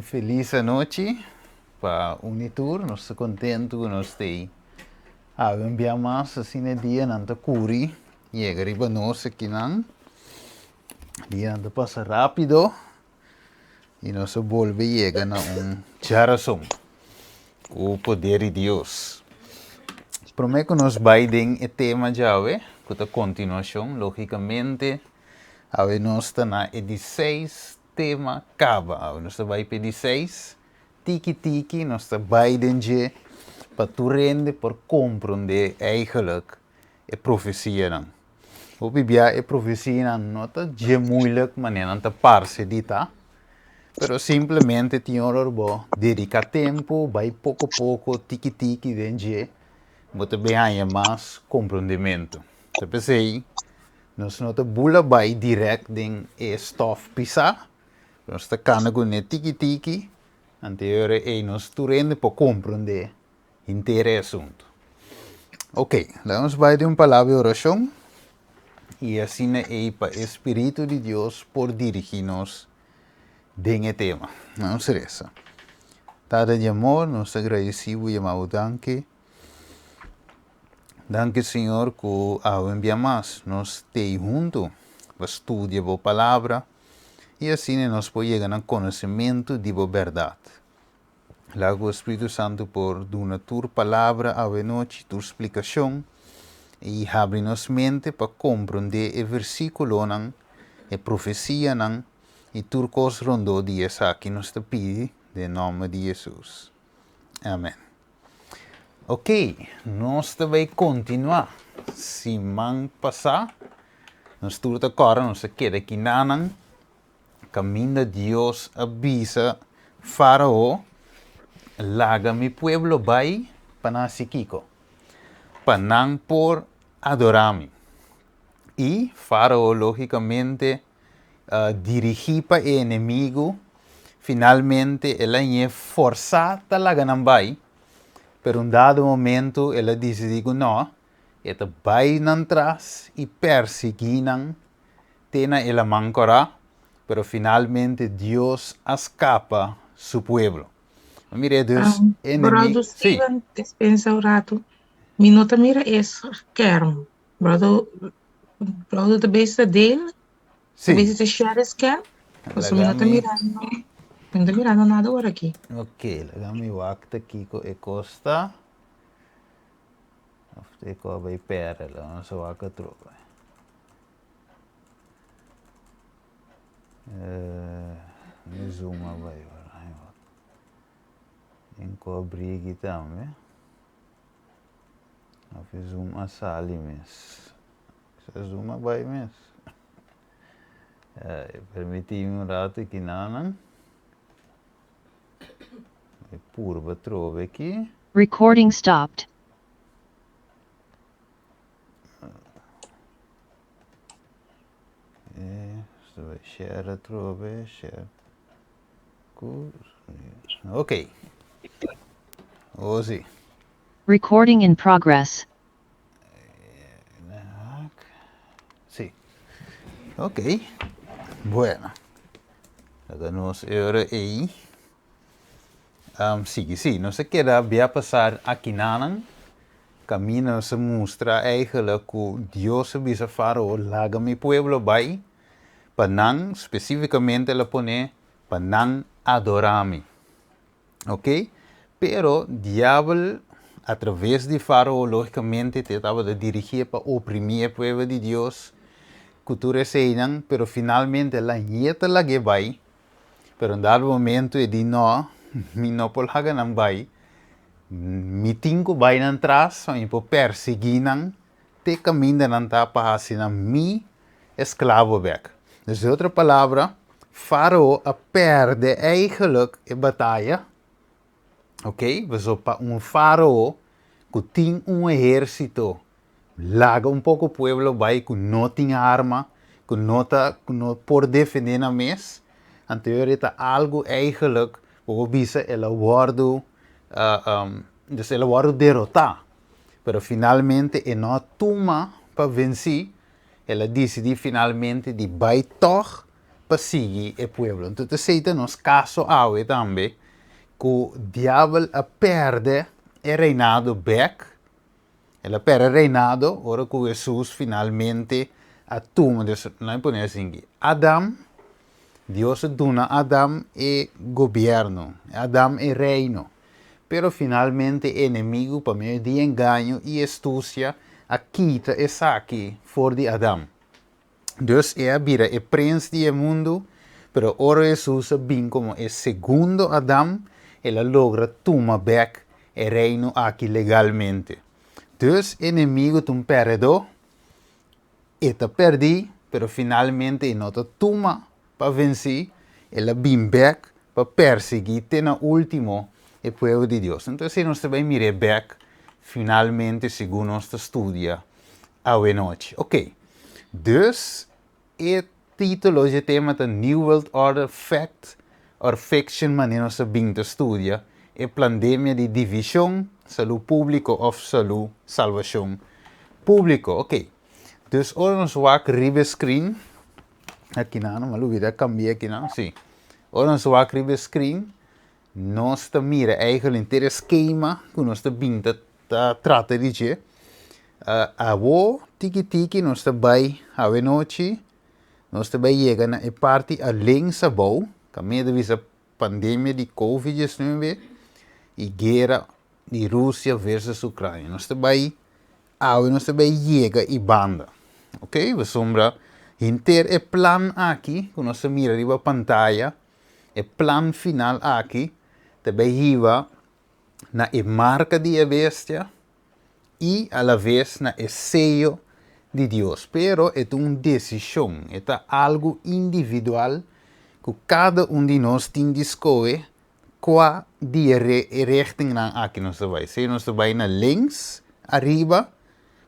Feliz noite para Unitur. Nós estamos contentes que nós temos enviar mais assim no dia nanta curi e agora nós aqui não dia nanta passa rápido e nós volve chega na geração com o poder de Deus. Prometo que nós vai den o tema já com a continuação logicamente nós está na 16 tema cava nós vai para 16 tiki nós vai den para tu rende por compreender eigenlijk a profecia não. O bibia a profecia não está de moeilijk maneira não parse dita, pero simplesmente tinha bo dedicar tempo, vai pouco a pouco tiki denje, bota bem aí mais compreendimento. Então pensei, nós não tá bula vai direct den e stof pisar, nós está cana com ne tiki, anterior e nós tu rende por compreender inteiro assunto. Ok, vamos vai de uma palavra de oração e assim é para o Espírito de Deus por dirigir-nos nesse tema. Vamos ser essa. Tada de amor, nós agradecemos e amamos danke. Danke, Senhor, que ao enviar mais, nós estamos juntos para estudar a palavra e assim nós podemos chegar ao conhecimento da verdade. Lago o Espírito Santo por dar tua palavra a noite, tua explicação e abrir nossa mente para compreender o versículo, a profecia e tudo coisa rondo de essa que nos pede, em nome de Jesus. Amém. Ok, nós vamos continuar. Semana passada, nós tudo agora, nós queda aqui na caminho de Deus avisa Faraó, laga mi pueblo vai para Kiko, para por adorarme. E Faraó, logicamente, dirigir para o inimigo, finalmente, ela é forçada a lagar não vai, pero um dado momento, ela decidiu não, ela vai atrás e perseguir, tena ela mancora, pero finalmente Deus escapa seu povo. Mire, Deus, Brother inimigo. Sim. Steven, dispensa o rato. Minuta mira esse kern. Brother de beste dele, de Sim. beste share scan. Você minuta Lagami. mirando. Minuta mirando nada agora aqui. Ok, lagami o acta aqui com a costa. After ko vai pera lá, não só a tropa. Me zooma vai, encobrir aqui também. Eu fiz uma sala mesmo. Você zooma vai mesmo. Permiti-me rato aqui não. É puro para trove aqui. Recording stopped. Share a trove, share. Ok. Così. Recording in progress. Sì. Ok. Bueno. Agora nós era aí. Sim, nós queda via passar aqui nanan. Caminho se mostra eigenlijk que Deus avisa Faraó, laga mi pueblo vai, para não, especificamente ela põe, para não adorar-me. Ok? Pero diabo, através de Faraó, logicamente, estava a dirigir para oprimir o povo de Deus, cultura seinan, pero finalmente ela nieta la que vai, pero em dado momento ele não, mi não por haga não vai, mi tinko vai nan tras, so impo perseguir nan, te caminho nan ta para assim mi escravo weg. Dus de outra palavra, Faraó perde eigenlijk a batalha. Ok? We zo pa faraó que tem exército, laga pouco pueblo vai que não tem arma, que não pode defender na mes. Anterior era algo eigenlijk, o bisa ela guardo, dus ela guardo derrotar. Pero finalmente e não toma para vencer, ela decide finalmente de vai toch persegui il pueblo. Então, aceita nos caso aue também, que o diabo a perde o reinado back. Ela perde o reinado, ora que Jesus finalmente toma, nós podemos assim, Adam, Deus dona a Adam e governo, Adam e reino. Pero finalmente o inimigo, por meio de engano e astúcia, a quita e saque fora de Adam. Dus vira o príncipe do mundo, pero ora Jesus vem como o segundo Adam, ela logra tomar back o reino aqui legalmente. Dus o inimigo tem perdido, eta perdi, pero finalmente não toma para vencer, ela vem back para perseguir até na último o povo de Deus. Então, se nós também mirar back, finalmente, segundo nossa estudia, a noite. Ok. Dus, o título hoje tema é New World Order Fact or Fiction, maneira nós bem te estudia, é pandemia de divisão, saúde público ou saúde salvação público. Ok. Dus, ora nós vamos ribe screen. Aqui não, mas eu vou cambiar aqui não, sim. Ora nós vamos ribe screen. Nós mira eigenlijk ter esquema que nós bem trata de dizer. Avo tiki nós vai a noite, nós vai chegar na parte além da boa, que meio da pandemia de Covid-19 e guerra de Rússia versus Ucrânia. Nós vai chegar e banda. Ok? Vamos sombra ter o plan aqui, que nós mira a pantalla, o plan final aqui. Também iba na marca de bestia e a la vez na sello de Deus. Pero é uma decisão, é algo individual que cada de nós tem de escolher qual richting aqui nós vai. Se nós vai na links, arriba,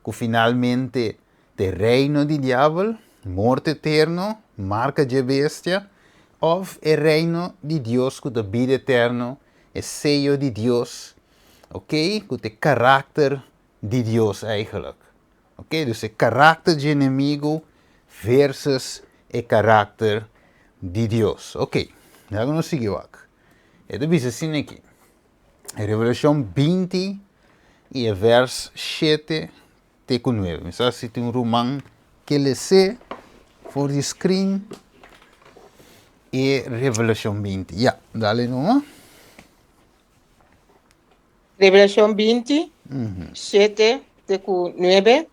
que finalmente o reino de diabo, morte eterno, marca de bestia, ou o reino de Deus que é vida eterno, o sello de Deus, ok? Com o caráter de Deus eigenlijk. Ok? Dus o caráter de inimigo versus o caráter de Deus. Ok, vamos seguir aqui. É do assim aqui. Revelação 20 e verso 7 até 9. Mas se tem romano que lê for the screen e Revelação 20. Ja, dale numa. Revelación 20, 7 de 9.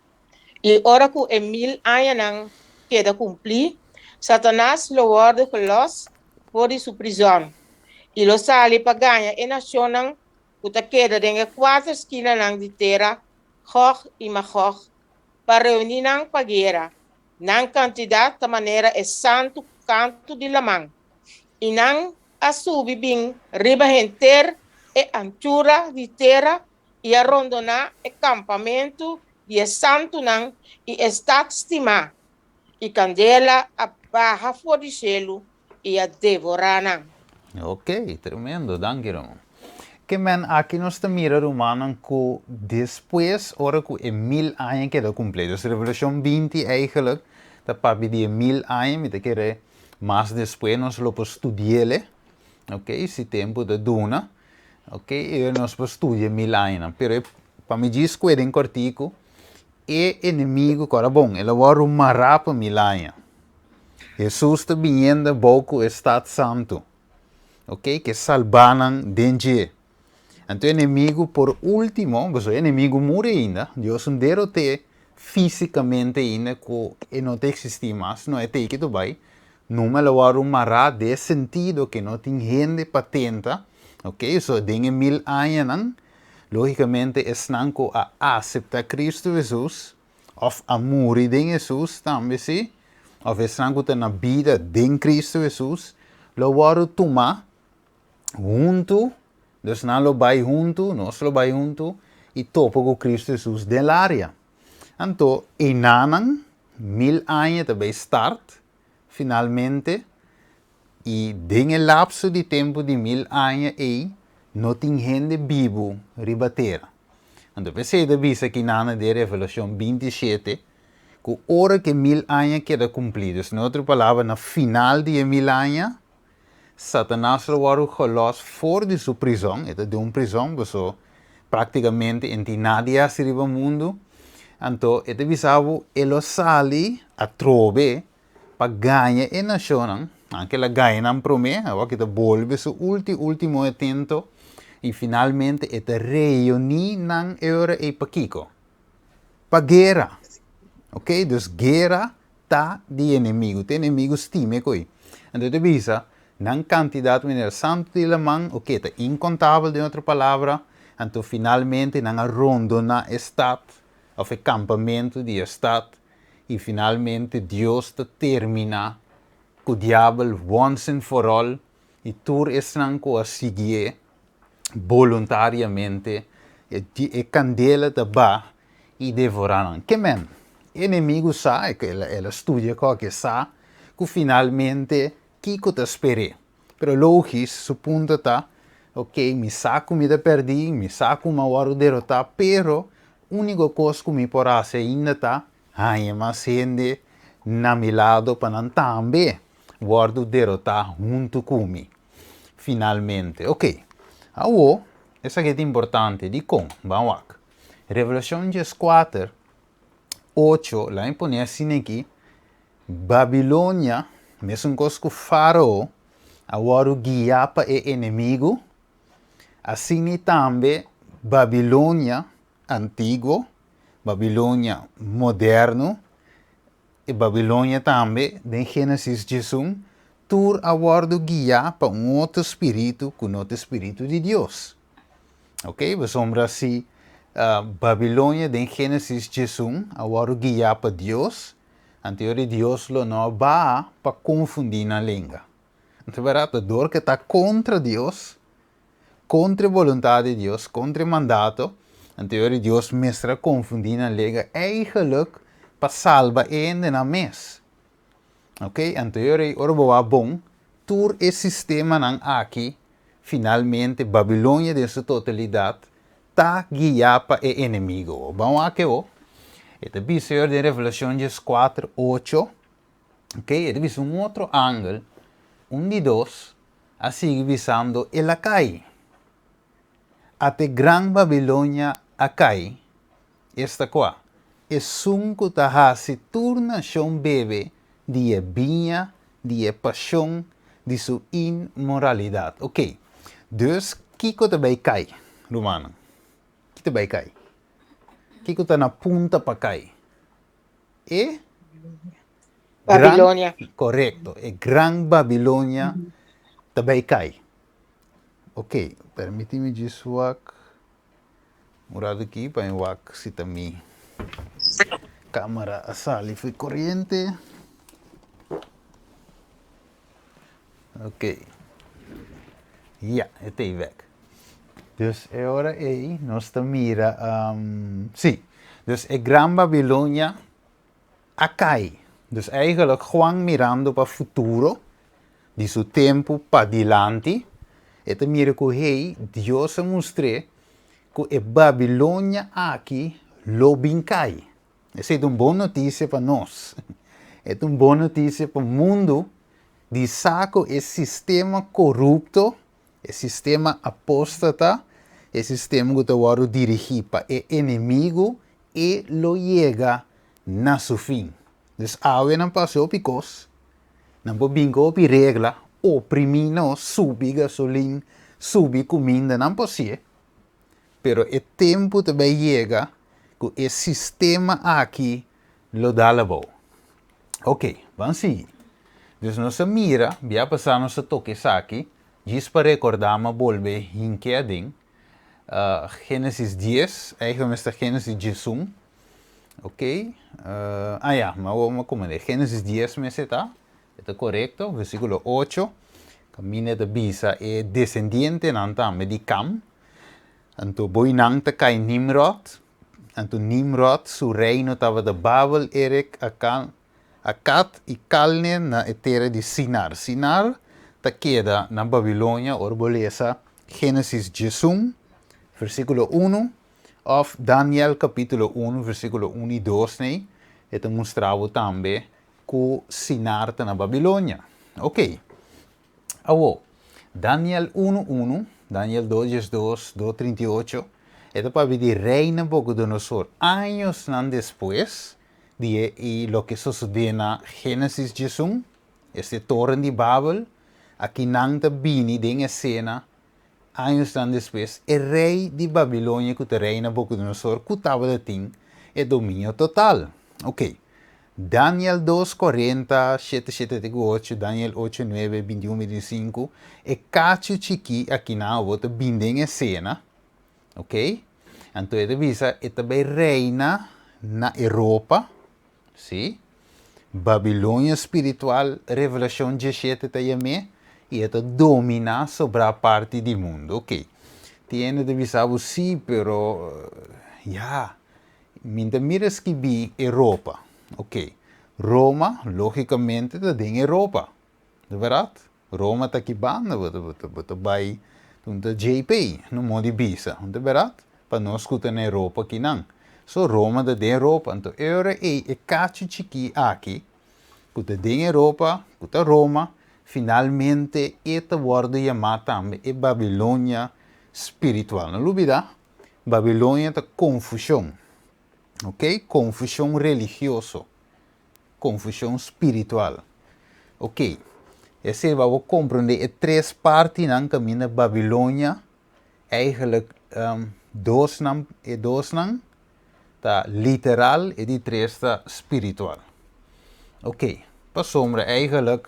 Y ahora que en 1000 años queda cumplir, Satanás lo guarda los por su prisión. Y lo sale para ganar en nación que te queda en 4 esquinas de tierra, Gog y Magog, para reunir para guerra. Nan cantidad de manera es santo canto de la man. Y nan a subir bien riba enter e anchura de terra e arrondonar e campamento de santo nan e está estimar e candela a barra fora de gelo e a devorar nan. Ok, tremendo, danke irmão. Que men aqui nós mira romano que depois, ora que é 1000 anos que é completo. Dus Revelação 20 eigenlijk, dat papi de 1000 anos, me te quer mais depois nós lo estudar, ok, esse tempo de duna. Ok, e nós estudamos 1000 anos, pero para me dizer que em cortico, é inimigo, cara bom, ele vai rumará para 1000 anos. Jesus está vindo pouco estado santo, ok, que salvaram dengue. Então, o inimigo, por último, o inimigo morre ainda, Deus não derrote fisicamente ainda, que não existe mais, não é que tu vai, não me vai rumará de sentido que não tem gente patente. Ok, so dingen 1000 anos, logicamente, é a aceitar Cristo Jesus, ou a morrer de Jesus também, sim, ou é na vida de Cristo Jesus, lo varo tomar junto, dus não lo vai junto, nós lo vai junto, e topo com Cristo Jesus del área. Então, em anan, 1000 anos também start, finalmente, e em lapso de tempo de 1000 anos aí, não tem gente vivo ribater. Então, você deve ver aqui na de Revelação 27, que hora que 1000 anos queda cumpridos. Em outra palavra, na final de 1000 anos, Satanás lo war gelost fora de sua prisão. Ele de uma prisão, você praticamente em nadia se riba mundo. Então, ele visava ele sali a trove para ganhar a nação. Anche la ganha para mim, agora que ele volve seu último atento e finalmente ele reúne na hora e paquico. Para guerra. Ok? Dus guerra tá de inimigo. Tem inimigos time coi. Então, ele visa na quantidade de santo de la mão, ok, tá incontável de outra palavra. Então, finalmente, na ronda na estado, ou acampamento de estado, e finalmente Deus termina que o diabo once and for all, e tur estão a seguir voluntariamente, e candela da ba e devoraram. Que men? Inimigo sa, ela estudia qualquer sa, que finalmente, que te espere. Pero logis, su punto tá, ok, me sa comida perdi, me sa uma hora derrotar, pero única coisa que me porá ser ainda tá, ai, mas gente na meu lado para não também, guardo derrotar junto comigo. Finalmente, ok. Agora, essa que é importante, de como, vamos lá. Revelação 4, 8, lá impõe assim aqui, Babilônia, mesmo coisa que o faraó, agora guia para o inimigo, assim também Babilônia antigo, Babilônia moderno, e Babilônia também, em Gênesis 1, tur agora guia para outro espírito, com outro espírito de Deus. Ok? Vamos assim, Babilônia, em Gênesis 1, agora guia para Deus, anterior Deus não vai para confundir na língua. Então, a dor que está contra Deus, contra a vontade de Deus, contra o mandato, anterior Deus mestra confundir na língua, eigenlijk para salvar ainda na mês. Ok? Anterior orbo bom, tur esse sistema não aqui, finalmente Babilônia de sua totalidade, está guiada para o inimigo. Vamos aqui, este episódio de Revelação 4, 8, ok? Ele é outro ângulo, de dois, assim visando ela cai. Até Gran Babilônia a cai, esta qua, é sunco ta se turna chão bebe de vinha, de paixão, de sua imoralidade. Ok, dus, kiko também cai, Romano? Que também cai? Kiko está na punta para cair. E? Babilônia. Correto. E Gran Babilônia também cai. Ok, permite-me dizer murado aqui para eu se também câmera a sala foi corrente. Ok. Ja, het is weg. Dus agora aí nós mira, sim, dus a Gran Babilônia a cai. Dus eigenlijk gewoon mirando para o futuro, de seu tempo para diante, e mira que hey, Deus mostra que a Babilônia aqui lo cai. Essa é uma boa notícia para nós. É uma boa notícia para o mundo de saco esse sistema corrupto, esse sistema apóstata, esse sistema que está dirigido para o inimigo e lo chega na seu fim. Dus awe não passou picos, não pode bingo pi regla, oprimir nós, subir gasolina, subir comida, não pode ser. Pero o tempo também chega que esse sistema aqui lo dá la boa. Ok, vamos seguir. Dus nossa mira, vai passar nossa toque aqui, diz para recordar, mas volver em que ding. Gênesis 10, eigenlijk está Gênesis 1. Ok? Ja, mas vamos comer. Gênesis 10 me está. Está correto. Versículo 8. Camina de Bisa é descendiente de Cam. Então, boi nang te cai Nimrod. Então, Nimrod, seu reino estava de Babel, Erek, Akkad e Calne na terra de Sinar. Sinar te queda na Babilônia, orbolesa. Gênesis 1, versículo 1. Of Daniel capítulo 1, versículo 1 e 2, né? e te mostrava também que sinar na Babilônia. Ok. Awo, Daniel 1:1, Daniel 2:2, 2:38, é para ver de reina Nabucodonosor. Anos depois, e lo que sucede na Gênesis 1, este torre de Babel, aqui não está bem em cena, anos depois, o rei de Babilônia, que o rei Nabucodonosor, que estava de tim, é domínio total. Ok. Daniel 2:40, 7:7-8, Daniel 8:9, 21-25, e cacho chiqui aqui na outra bindem em cena, ok? Então, ele visa, é também reina na Europa, sim? Babilônia espiritual, Revelação 17 também, e ela domina sobre a parte do mundo, ok? Tiene de visar sim, pero, miras que vi Europa, ok? Roma, logicamente, está em Europa, de verdade? Roma está aqui banda, você vai, então JP, no modo de visa, de verdade? Para nós escutar na Europa aqui não. So Roma está em Europa, então agora é cacho chiqui aqui, que está em Europa, que está Roma, finalmente esta word chamada também é Babilônia espiritual. Não olvida, Babilônia está confusão, ok? Confusão religiosa, confusão espiritual, ok? Esse vai compreender três partes no caminho da Babilônia, eigenlijk dois não, tá literal e de três está espiritual. Ok, para sombra eigenlijk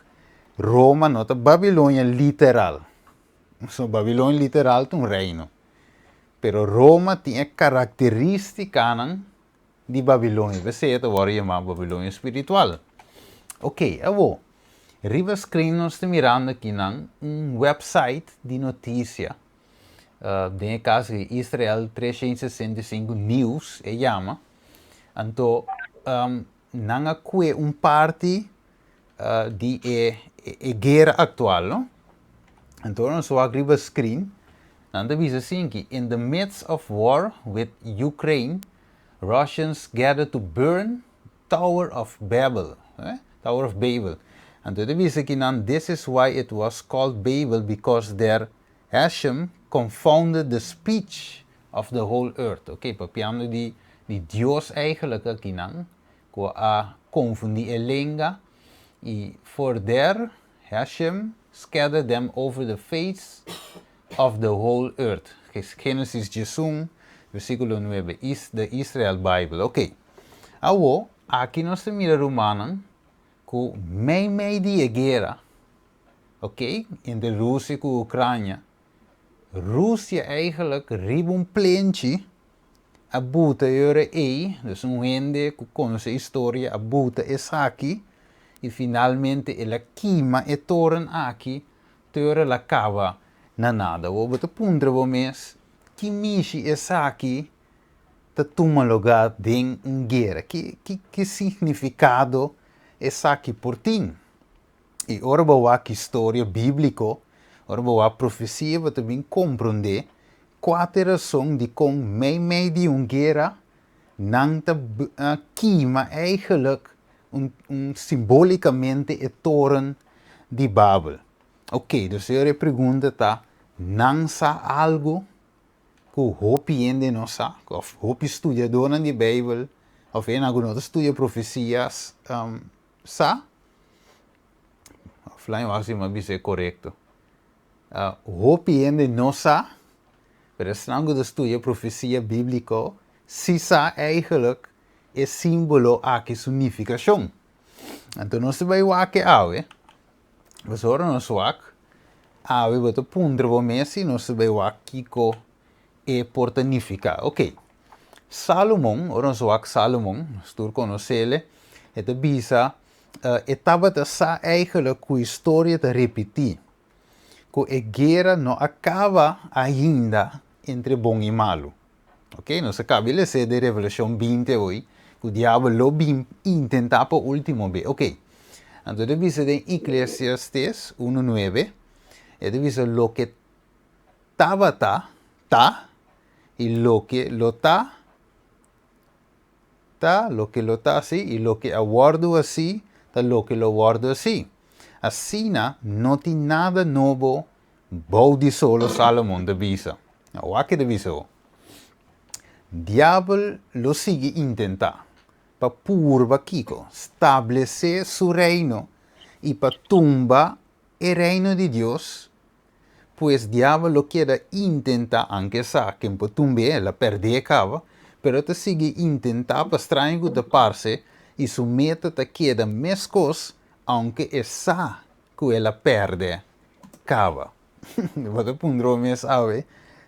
Roma não está Babilônia literal. So, Babilônia literal é um reino. Pero Roma tinha características de Babilônia. Você agora chama Babilônia espiritual. Ok, agora, riba screen nós estamos mirando aqui website de notícia. Tem caso de Israel 365 News, chama. Então, não é parte de guerra atual, não? Então, nós vamos riba screen. Nanda bisa assim que, in the midst of war with Ukraine, Russians gathered to burn Tower of Babel. Tower of Babel. Então, bisa que this is why it was called Babel, because there Hashem confounded the speech of the whole earth. Ok, papiando die Dios eigenlijk aqui não, que a confundir a língua, e for there Hashem scattered them over the face of the whole earth. Genesis 1, versículo 9, is the Israel Bible. Ok. Agora, aqui nós temos Romana, que meio de guerra, ok, entre Rússia e Ucrânia. Rússia eigenlijk riep plentje, a buta dus gente que conhece a história, a buta aqui, e finalmente ela queima e torna aqui, teore la cava na nada. O bote pundre o mês, que mishi aqui, te toma lugar de guerra. Que significado é aqui por ti? E ora boa aqui história bíblica, ora boa profecia, você também compreender qual é a razão de com meio de guerra, não te queima eigenlijk simbolicamente a torre de Babel. Ok, dus a pergunta está, não sa algo que o hopi ainda não sa, of hopi estudiador na Bíblia, of algum outro estudia profecias, sa? Offline was ima bise correto. Hopi ainda não sa, pero strango de estudia profecia bíblica, si sa eigenlijk é símbolo a que significação. Então nós vai o que ave, mas ora nós o ave bota pundre o mês e nós vai o que co é portanifica. Ok. Salomão, ora nós o Salomão, nós tur conhecele, é de bisa estava de sa eigenlijk com história de repetir, que a guerra não acaba ainda entre bom e malo. Ok, nós acabamos de ler de Revelação 20 hoje. O diabo lo intenta por último vez. Ok. Então, dice de Eclesiastes 1:9, dice lo que ta, y lo que lo ta, tá lo que lo tá assim, e lo que aguardo assim, tá lo que lo aguardo assim. Assim, não tem nada novo, bom de solo Salomão de visa. O que de visa? Diabo lo sigue intentar, para purba Kiko, estabelecer su reino y para tumba el reino de Dios, pues diablo lo quiere intentar, aunque sa que para tumbe la perde cava, pero te sigue intentar para estranho de parce y su meta te queda mescos, aunque esa que ela perde cava. Wat op een droom is, ave,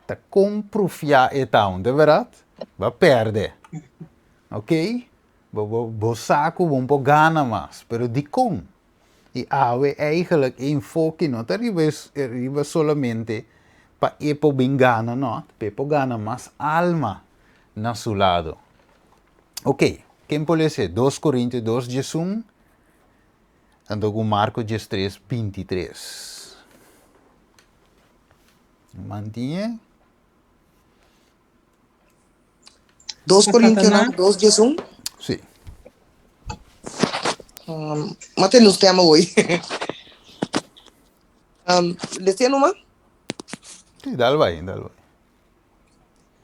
te comprofia etaun, de verdad, va perde. Ok? Bo saco un po' gana más, pero di com. E ave eigenlijk enfoque no te arriba solamente pa epo bengana, no, pepo gana más alma na su lado. Ok, quem pode ser? 2 Coríntios 2, 1, ando com Marcos 3, 23. Mantinha. 2 Coríntios 2, 1. Sim. Mate nos tema hoje. Leciendo uma? Sim, dá vai, dá vai.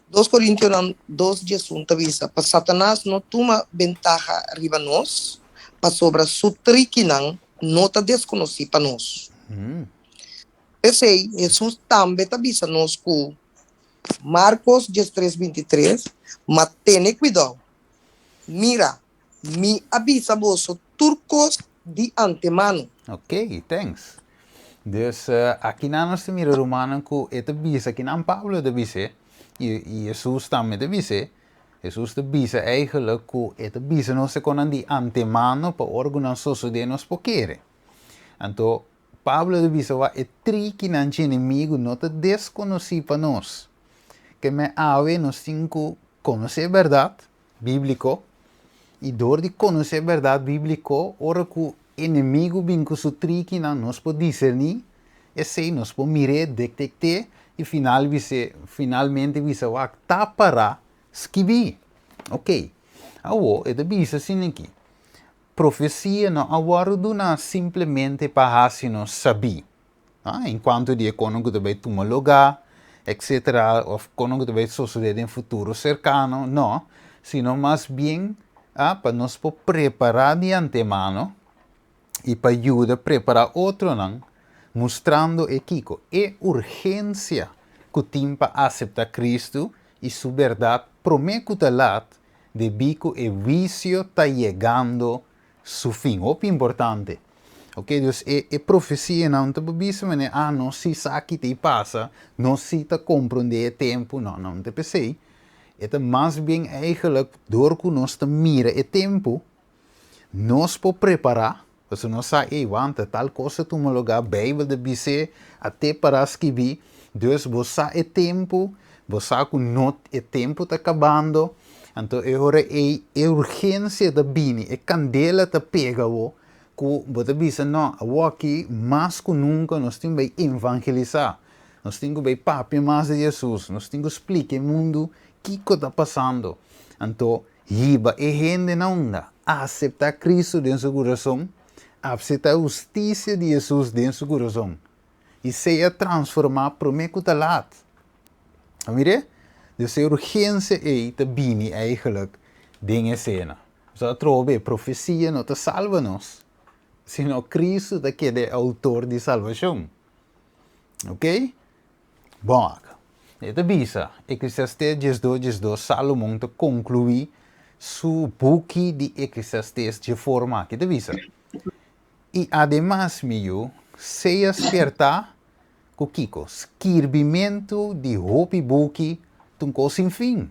2 Coríntios 2, 1 avisa, para Satanás não toma ventaja arriba nós, para sobre su triquinan não ta desconheci para nós. Pensei, Jesus também avisa nós com Marcos 3, 23, mas tenha cuidado. Mira, me avisa vos turcos de antemano. Ok, thanks. Dus aqui na nossa mira romana com esta bisa, aqui na Pablo de bisa, e Jesus também de bisa, Jesus de bisa eigenlijk com esta bisa não se conan de antemano para organizar de nos poquere. Então, Pablo de bisa va e tri que não tinha inimigo não te desconheci para nós. Que me ave nos cinco conhecer verdade bíblico e door de conhecer verdade bíblico, ora que o inimigo vem com su tri que não nos pode discernir, e se nos pode mirar, detectar e finalmente visa va tapara esquivi. Ok. Agora, é de bisa assim aqui. Profecia não aguarda simplesmente para se nos saber. Enquanto de econômico também toma lugar, etc. Ou econômico também suceder em futuro cercano, não. Sino mais bem para nos preparar de antemano e para ajudar a preparar outro, não, mostrando Kiko a urgência que tem para aceitar Cristo e sua verdade promete de bico e vício está chegando su fim. O importante. Ok, dus profecia não te bebisa, mas não se sabe que passa, não se te compreende o tempo, não te pensei. É mais bem eigenlijk, door que nós te mira o tempo, nós podemos preparar, porque nós sabemos, want tal coisa tu me lugar, Bíblia de bice, até para escrever, dus você o tempo, você que não o tempo está acabando, então agora é urgência da bini, é candela da pega que você diz não, aqui mais que nunca nós temos que evangelizar, nós temos que papi mais de Jesus, nós temos que explicar o mundo o que está passando. Então, iba e gente não dá, aceitar Cristo dentro do seu coração, aceitar a justiça de Jesus dentro do seu coração e seja transformar para o meio que está lá. Mire? Dus a urgência é te bini eigenlijk dingen cena. Zo trobe profecia não te salva nos, sino Cristo que é o autor de salvação. Ok? Bom, esta bisa, Eclesiastes 2, Salomão te conclui su book de Eclesiastes de forma que te bisa. E además, meu, se esperta com Kiko, escrevimento de hopi book tunco sem fim.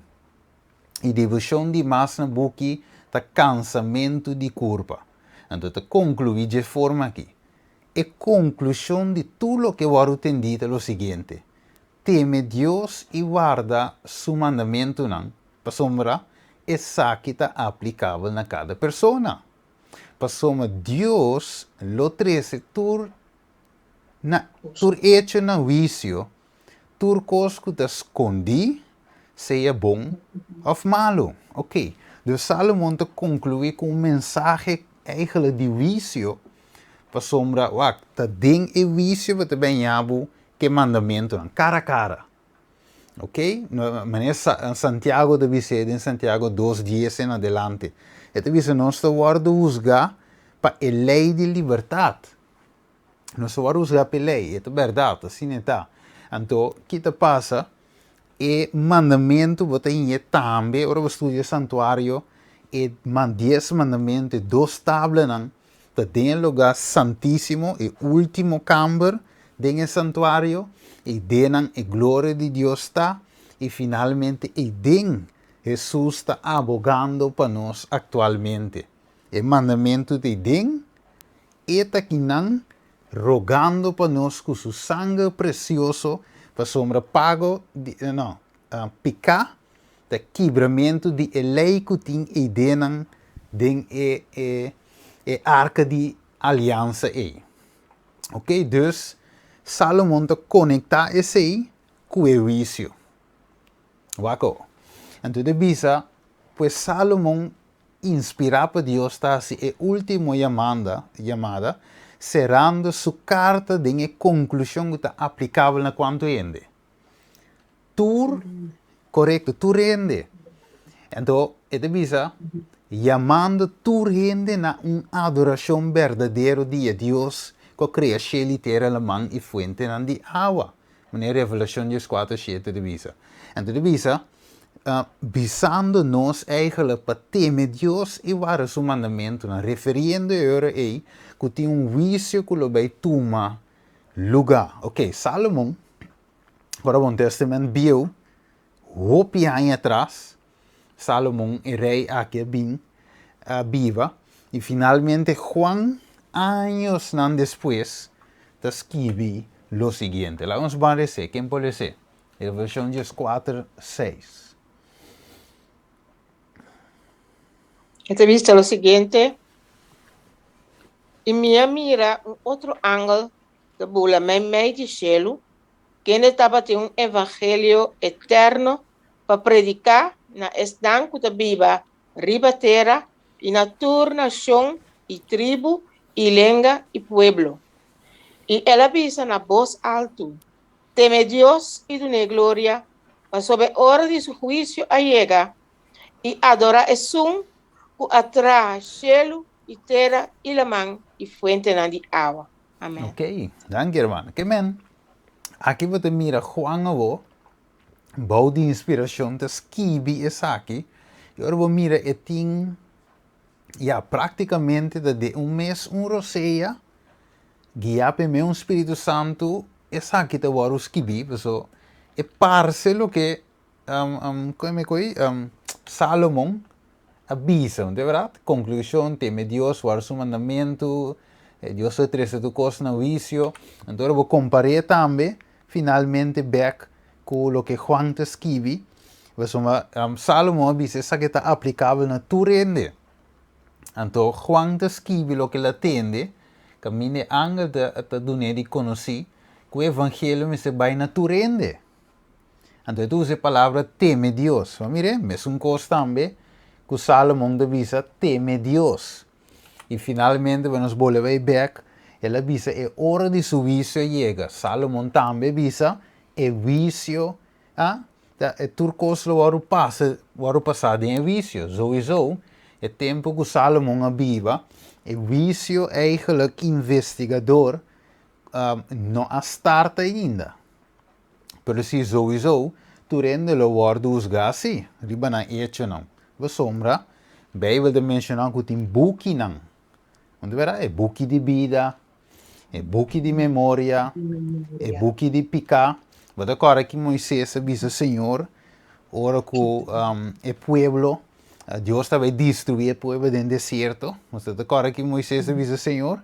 E devoção de mais na book ta cansamento de corpo. Então, te conclui de forma aqui. E conclusão de tudo o que eu entendido é o seguinte. Teme Deus e guarda su mandamento não. Para sombra, essa que está aplicável na cada pessoa. Para sombra, Deus lo trece tur hecho na juízo, tur cos que te escondi, seja bom ou malo. Ok. Dus Salomon te concluir com mensagem eigenlijk de vício para sombra, tá ding e vício para bem yabu que mandamento cara a cara. Ok? Mas Santiago de dizer em Santiago 2:10 em adelante. Então diz nós estamos juzgar para a lei de liberdade. Nós estamos juzgar para a lei, é verdade, assim é tá. Então, o que passa? E mandamento você tem também, agora você estuda santuário, e 10 mandamentos, 2 tábuas, tem lugar santíssimo, e último câmara, tem santuário, e denan a glória de Deus está, e finalmente, e den Jesus está abogando para nós atualmente. E mandamento de den, e está aqui rogando para nós com seu sangue precioso, para sombra pago, picar, de quebramento de lei que tem e denan, den arca de aliança aí. Ok? Dus, Salomon te conecta esse aí com o vício. Waco. Então, de bisa, pues Salomon inspirado por Deus está assim, a última chamada, cerrando sua carta de conclusão que está aplicável na quanto rende. Correto, tu rende. Então, é de bisa, chamando tu rende na uma adoração verdadeira de Deus, que cria cielo e terra, la mão e fuente de água. Maneira Revelação 4:7 de bisa. Então, de bisa, bisando nós eigenlijk para temer Deus e para seu mandamento, referindo a aí que tem vício que lo vai tomar lugar. Ok, Salomon, para o Bom Testamento, viu, hopi anos atrás, Salomon é rei aqui viva, e finalmente Juan, anos depois, escreve o seguinte. Lá vamos ver, quem pode ser? Revelação 4:6. Entrevista lo siguiente. E minha mira outro ângulo que bula meio de cielo, que ele estava tendo evangelho eterno para predicar na estanco da Bíblia, riba terra, e na toda nação, e tribo, e língua, e pueblo. E ela visa na voz alto, teme Deus e dune glória, para sobre hora de seu juízo llega, e adora Esum, que atrai cielo e terra e la mão e fuente de água. Amém. Ok, danke irmão. Que men, aqui você mira Juan avô, bom de inspiração, te escreve essa aqui, e agora você mira e tem, praticamente de mês, roseia, guiado pelo Espírito Santo, essa aqui te vai escrever, so, é parcelo que, Salomon, avisa, de verdade? Conclusão, teme Deus, guarda seu mandamento, Deus é triste tu coisa no vício. Então, eu vou comparar também, finalmente, back com o que Juan te escreve. Salomão avisa essa que está aplicável na tua rende. Então, Juan te escreve o que ele atende, que a minha anga te dune de conhecer, que o evangelho me se vai na tua rende. Então, tu usa a palavra teme Deus. Mire, mesmo coisa também, que Salomão avisa teme Deus. E finalmente, quando nós voltamos back, ele avisa é hora de seu vício chega. Salomão também avisa é vício, é turcos lo vai passar em vício. Sowieso, é tempo que Salomão aviva, é vício eigenlijk investigador, não starta ainda. Pero se sowieso, tu rende lo vai usar assim, riba na hecho não. Wa sombra, Bijbel de mencionar que tem book não. Onde verá? É book de vida, é book de memória, é book de picar. Mas agora que Moisés avisa Senhor, ora que o pueblo, Deus estava destruir o pueblo no deserto. Mas agora que Moisés avisa Senhor,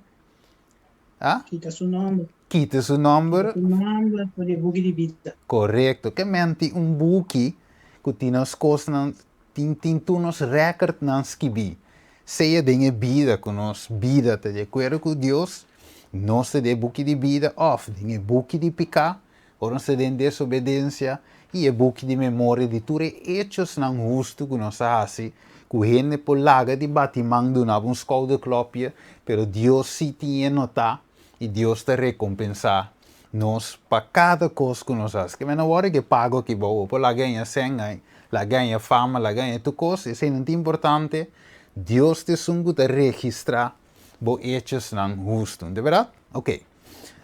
Quita su nombre. quita seu nome. Su nombre por el book de vida. Correto. Que mente book que tem as coisas tem nos record não escrevi. Seja de vida com nós, vida, te de acordo com Deus, nós te de book de vida off, de book de picar, ou nós te de desobediência, e é book de memória de tudo hechos não justo que nós fazemos que gente por laga de batimang donava um schouderklopje, pero Deus sí tinha notar e Deus te recompensar nós para cada coisa que nós fazemos. Que na hora que pago que vou, por lá ganha senga, lá ganha fama, lá ganha tu coisa, isso é muito importante. Deus te sungu te registrar bo hechos não justo, de verdade? Ok.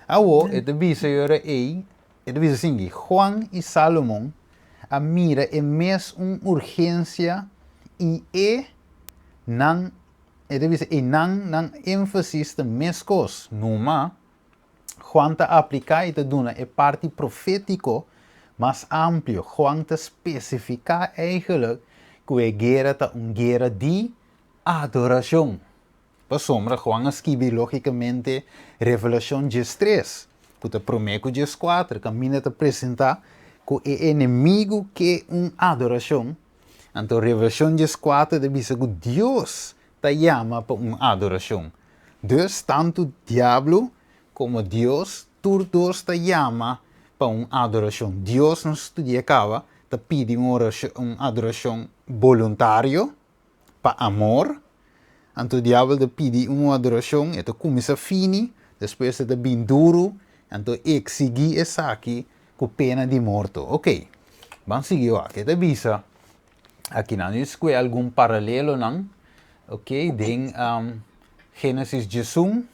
Agora, é de visa yora é de visa assim, Juan e Salomão, a mira é mais urgência e não não ênfase de mais coisas. Numa, Juan te aplica e te dona é parte profético mais amplo. Juan te especifica eigenlijk que a guerra é uma guerra de adoração. Para sombra, Juan escreve logicamente Revelação 3, que te promete 4, que mina te apresentar que o inimigo que é uma adoração. Então, Revelação 4 diz que Deus te chama para uma adoração. Dus, tanto o diabo como Deus, todos te chama para uma adoração. Deus não estudiava, te pede uma adoração voluntária, para amor. Então, o diabo te pede uma adoração, e tu começa fini, depois te bem duro, então exigir essa aqui com pena de morte. Ok, vamos seguir aqui. Te visa, aqui não existe algum paralelo, não? Ok, tem Gênesis 18,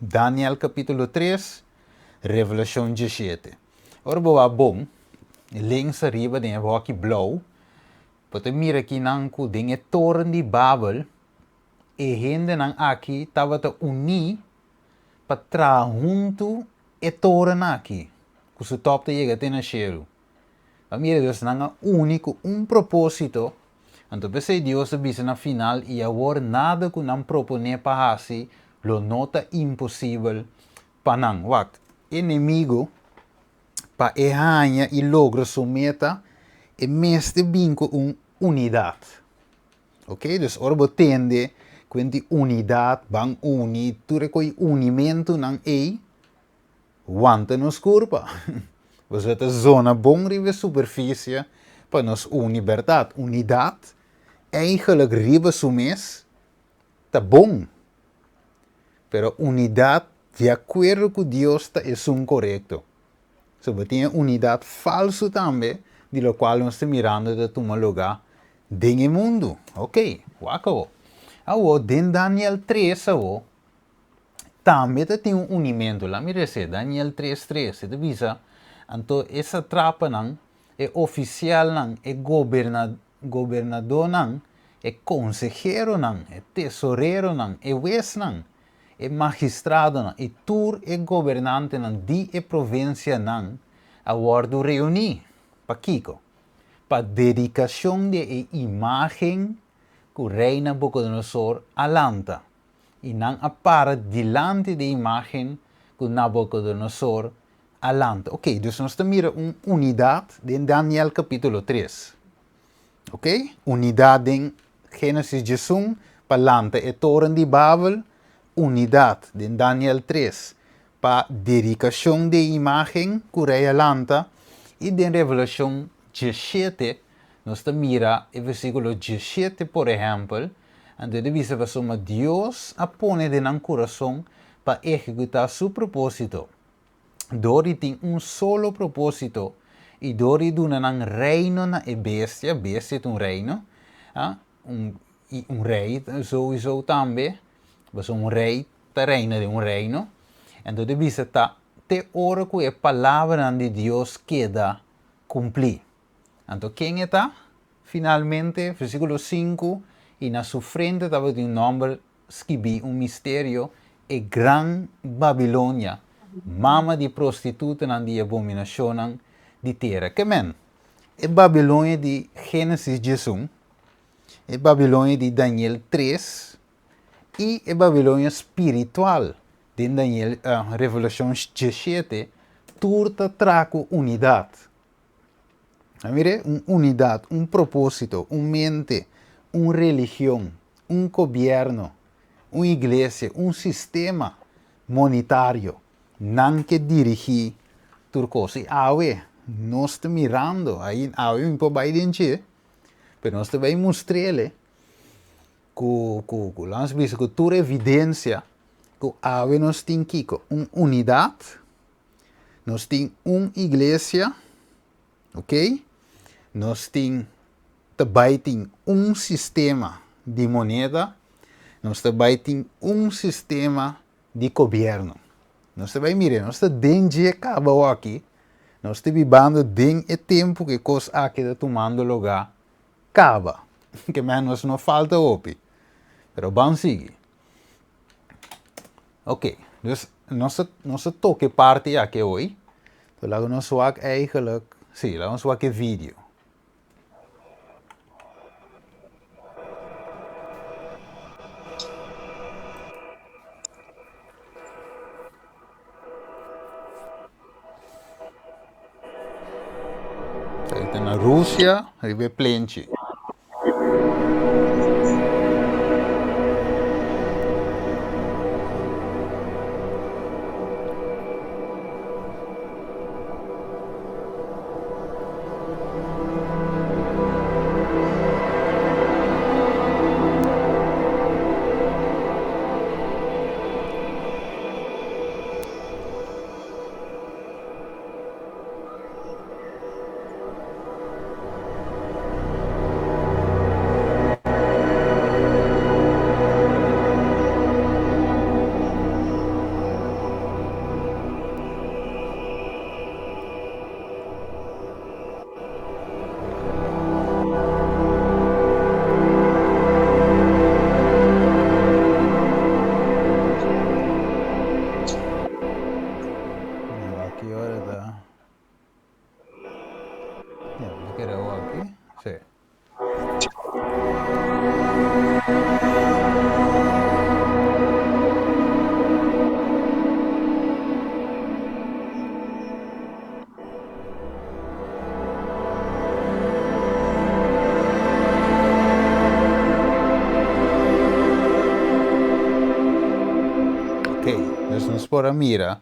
Daniel capítulo 3, Revelação 17. Ora, boa bom, links arriba tem a aqui blauw. Pode mirar aqui não que tem a torre de Babel, e gente não aqui estava te unir para trazer junto a torre aqui, que se top te chega até no céu. Mira, Deus não é único, propósito. Então, pensei Deus diz na final e agora nada que não propõe para fazer, lo nota impossível para não. Wacht, inimigo para errar e logra sua meta é mesmo bem com uma unidade. Ok? Dus orbo tende quindi unidade, bang uni, tudo que unimento não é, wanta nos curva. Você tem zona bom riba superfície para nos unidade. Unidade, eigenlijk riba sumes, tá bom. Pero unidade, de acordo com Deus, tá é correto. So, tem unidade falso também, de lo qual nós estamos mirando de tomar lugar dentro do mundo. Ok, wako. Agora, dentro Daniel 3, também tem unimento. Lá me diz, Daniel 3:3, você visa, então essa trapa não é oficial não, é governador não, é consejero não, é tesoureiro não, é juez não, é magistrado não, é tur é governante não, de é província não, agora do reunir, para Kiko, para dedicação de imagem que o rei Nabucodonosor alanta, e não apara diante da imagem que o Nabucodonosor alanta. Ok, dus nós estamos mirando uma unidade em Daniel capítulo 3. Ok? Unidade em Gênesis 18, para alanta a torre de Babel. Unidade em Daniel 3, para dedicação de imagem que o rei alanta. E em Revelação 17, nós estamos mirando o versículo 17, por exemplo, onde diz que Deus apone de nosso coração para executar seu propósito. Dori tem solo propósito, e Dori dona um reino na bestia é um reino, rei sowieso também, mas rei tá reina de reino, então diz que te hora que a palavra de Deus queda cumprir. Então quem está? Finalmente, versículo 5, e na sua frente estava um nome escrito, mistério, é Gran Babilônia, mama de prostituta e de abominação de terra. Que men? É Babilônia de Gênesis 18, é Babilônia de Daniel 3 e é Babilônia espiritual de Daniel, Revelação 17, turta traco unidade. Mire, uma unidade, propósito, mente, religião, governo, uma igreja, sistema monetário, não que dirigir turcos. E awe, nós estamos mirando, aí awe um pouco bem dentro, mas nós também mostramos Lands bisa ku tur evidencia que ave nos tem kiko unidade, nós tem igreja, ok? Nós tem também tem sistema de moneda, nós também tem sistema de governo. Nós também mire, nós tem dia acaba aqui, nós estamos vivendo den o tempo que coisa aqui está tomando lugar, acaba, que menos não falta opi, pero vamos seguir. Ok, dus nossa toque parte aqui hoje, então laten we ons eigenlijk, zie, laten we ons vídeo. Então, na Rússia, aí vem plente. Nos para mira,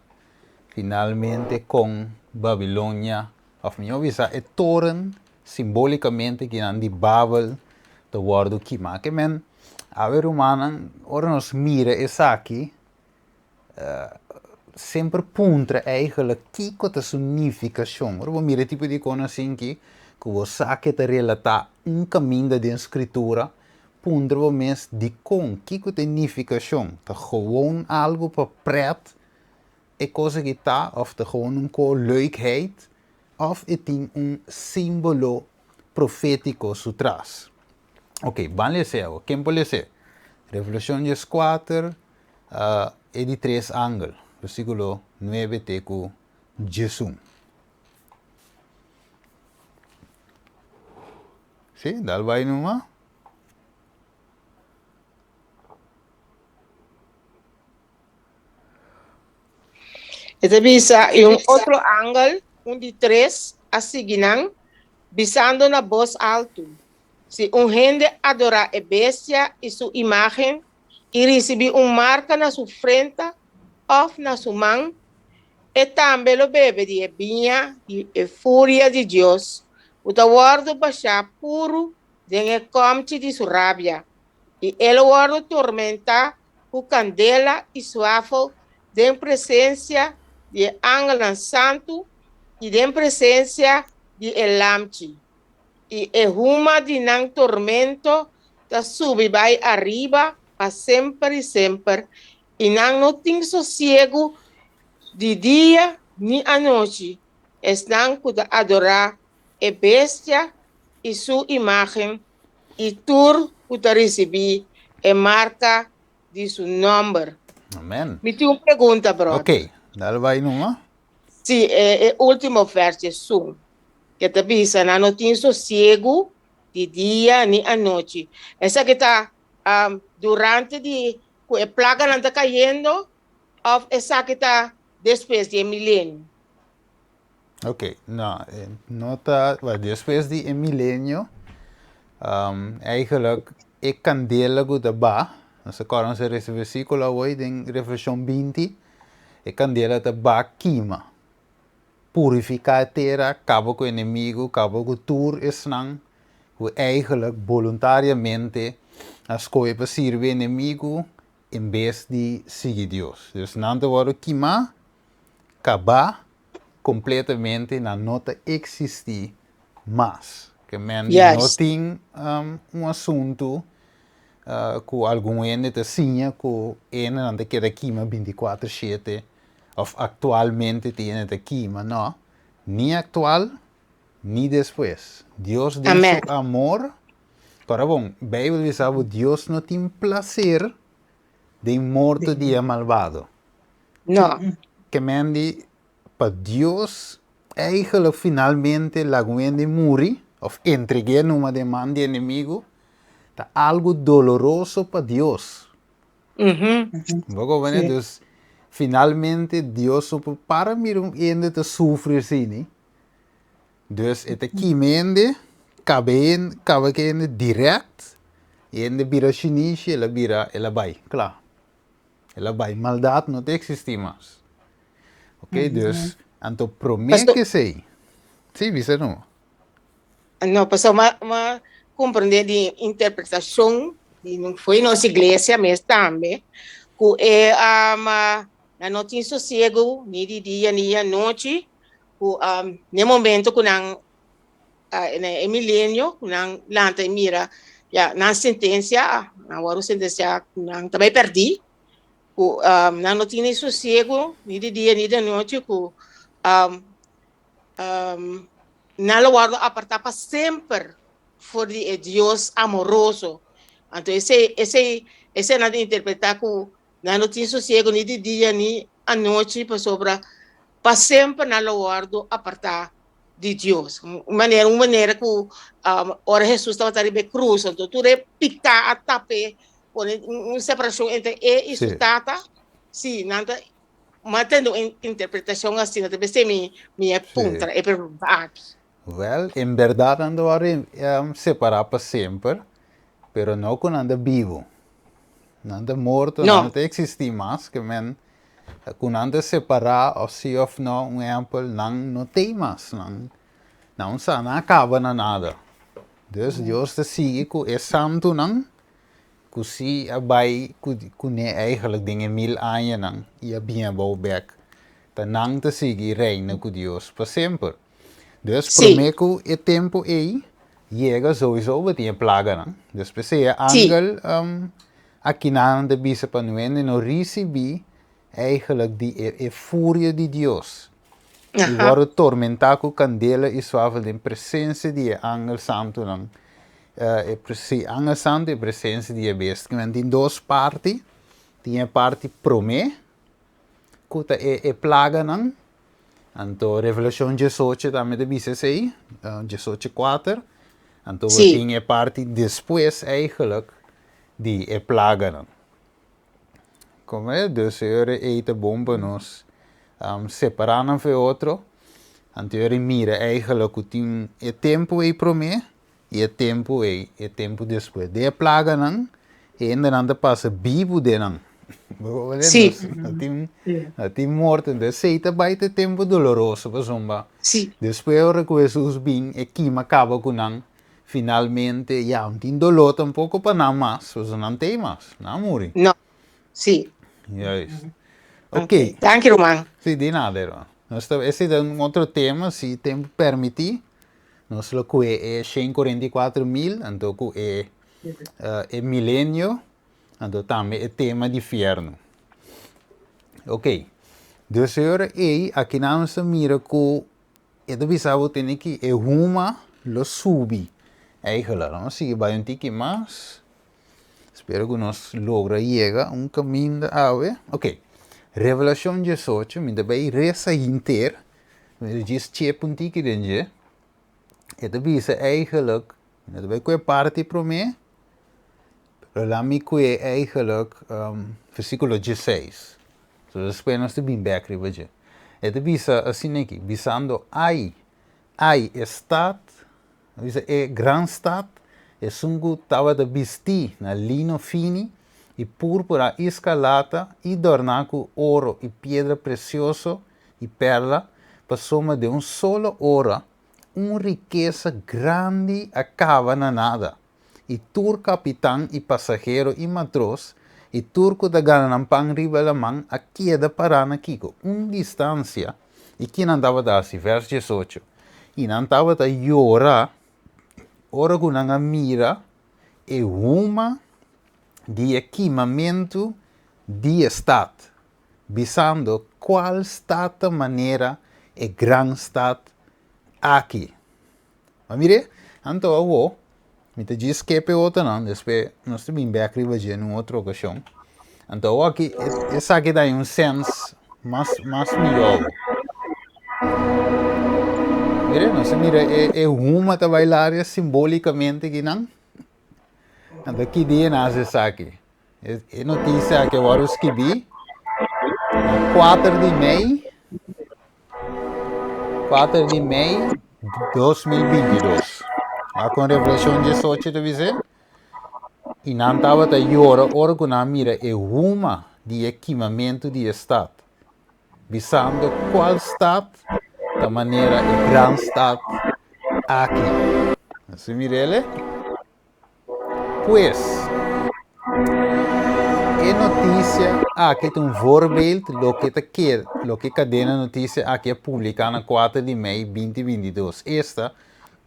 finalmente com Babilônia, of minha visa, é toren simbolicamente que não de Babel, do word que que men, a ver humana, ora nos mira essa aqui, sempre punta eigenlijk que a significação. Ora mira tipo de coisa assim que você que te relata caminho de escritura, punta mes de que a significação, tá gewoon algo para pret, é coisa que tá, of tá gewoon leukheid, of het tem símbolo profético por trás. Ok, vamos ler, quem pode ler? Revolução 4, e de 3 ângulos, versículo 9 teco Jesus. Sim, dá vai numa? Esta visa e outro ângulo, de 3, a seguir, visando na voz alto. Se gente adorar a bestia e sua imagem e receber marca na sua frente ou na sua mão, e também o bebe de vinha e fúria de Deus, o guarda baixar puro de comte de sua rabia, e ele guarda tormenta com candela e suave de presença de ángel santo e de presença de elamchi. E ruma de nan tormento da sube vai arriba para sempre e sempre. E não tem sossego de dia nem à noite. Estão para adorar a bestia e sua imagem. E tur para receber a marca de seu nome. Amém. Me tem uma pergunta, brother. Ok, dá vai numa? Sim, é o último verso. Que te avisa, não tem sossego de dia nem à noite. Essa que está durante a plaga não está caindo, ou essa que está depois de milênio. Ok, não está, depois de milênio, eigenlijk, é candela que está ba, nós acordamos esse versículo hoje em Revolução 20, é candela está ba queima. Purificar a terra, acaba com o inimigo, acaba com tudo isso, que eigenlijk voluntariamente a escolha para servir inimigo em vez de seguir Deus. Dus não te worden kima, acabar completamente na nota existir mais. Que men não Yes. tem assunto com algum ente te sinha com ene não te queda kima 24/7 ou atualmente tiene te kima, não. Nem atual, nem depois. Deus tem Amém. seu amor. Para bom, Bíblia diz que Deus não tem prazer de morto dia malvado. Não. Que mendi para Deus eigenlijk finalmente la de muri of entregué numa demanda de inimigo tá algo doloroso para Deus. Uhum. Porque dus finalmente Deus para mim ainda te sofrer sim. Dus het kimende cabe que ainda direct ainda bira chinese ela vai, claro. Ela vai maldade não existe mais. Ok, dus anto promete Pastor- que sei. Sim, viste não? Não, pessoal, mas compreender de interpretação, e não foi nossa igreja, mas também, que é na notícia sossego, nem de dia, nem de noite, que no momento que não, é milênio, que não lanta e mira, já, na sentença, na hora sentença, não também perdi, que na notícia sossego, nem de dia, nem de noite, que não lo guardo apartar para sempre por Deus amoroso. Então, esse é nada interpretar que na notícia sossego, nem de dia, nem à noite, para sempre não lo guardo apartar de Deus. Uma maneira que ora Jesus estava ali na cruz, então tu é picar a tape, uma separação entre e Sim. tata, sim, nada, mantendo interpretação assim, deve ser minha ponta, é verdade. Well, em verdade ando separar para sempre, pero não com anda vivo. Nanda morto, Não. não existe mais, que men com anda separar ou se of não exemplo não tem mais, não sa não acaba na nada. Dus Deus te sigue com é santo não, que se vai com ne eigenlijk dingen 1000 anos não e a bem bouwback, dan não te sigue reina com Deus para sempre. Dus Sim. prometo é tempo aí, chega sowieso vai ter plaga não. Dus per se Sim. angel aqui na de bisa panuende no recebi eigenlijk die fúria de Deus. E agora tormentar com candela e suave de presença de angel santo não. Angel santo e presença de besta. Que tem duas partes. Tem a parte promê, que é plaga não. Então, Revelação 18 também de bisa sei, 18:4. Então, tem a parte depois eigenlijk die plaga não. Como é? Dus eten bomba nos separando van outro. Então, mira eigenlijk o tem é tempo aí para mim e é tempo depois. De plaga não, e ainda não passa vivo de não. Sim. Tem morte, então sei vai ter tempo doloroso para zomba. Sim. Depois hora que Jesus vem e que acaba com não, finalmente já não tem dolor tampouco para não mais, não tem mais, não morre. Não. Sim. Juist. Ok. Dank je, Roman. Sim, de nada, irmão. Esse é um outro tema, se o tempo permitir. Nós lo que é 144.000, então que é milênio, então também é tema de inferno. Ok. Dus agora aí, aqui nós mira que é do bisabo tem que é uma lo subi. Eigenlijk, vamos seguir vai um tique mais. Espero que nós logra chegar caminho da ave. Ok. Revelação 18, me vai reza inteiro. Me diz que puntique dentro. E te visa eigenlijk, me vai que parte para mim. Lá me que eigenlijk versículo 16. So depois nós te bem back ribeje. E te visa assim aqui, visando ai estado, visa é grande estado. E sungu estava de vestir na lino fini e púrpura escalata e adornar com ouro e pedra preciosa e perla, para soma de solo hora, uma riqueza grande acaba na nada. e tur capitão e passageiro e matros, e turco da gananampang riba lamang a queda parana kiko, distância, e que não estava da assim, verso 18, e não estava da llora, ora que não mira, e uma de equipamento de estado, visando qual estado maneira e grande estado aqui. Mas mire, então eu me diz que é outra não, depois nós também vai escrever em outra ocasião. Então aqui, essa aqui dá um senso mais melhor. Mire, nós mira é uma da bailar simbolicamente que não. Então que dia nasce essa aqui? É notícia que eu escrevi 4 de maio de 2022. A com Revelação 18 de dizer, e não estava a hora que não mira é uma de equipamento de estado, visando qual estado, da maneira é grande estado aqui. Assim mira ele? Pois, é notícia aqui tem um voorbeeld lo que cadena notícia aqui é publicada na 4 de maio de 2022. Esta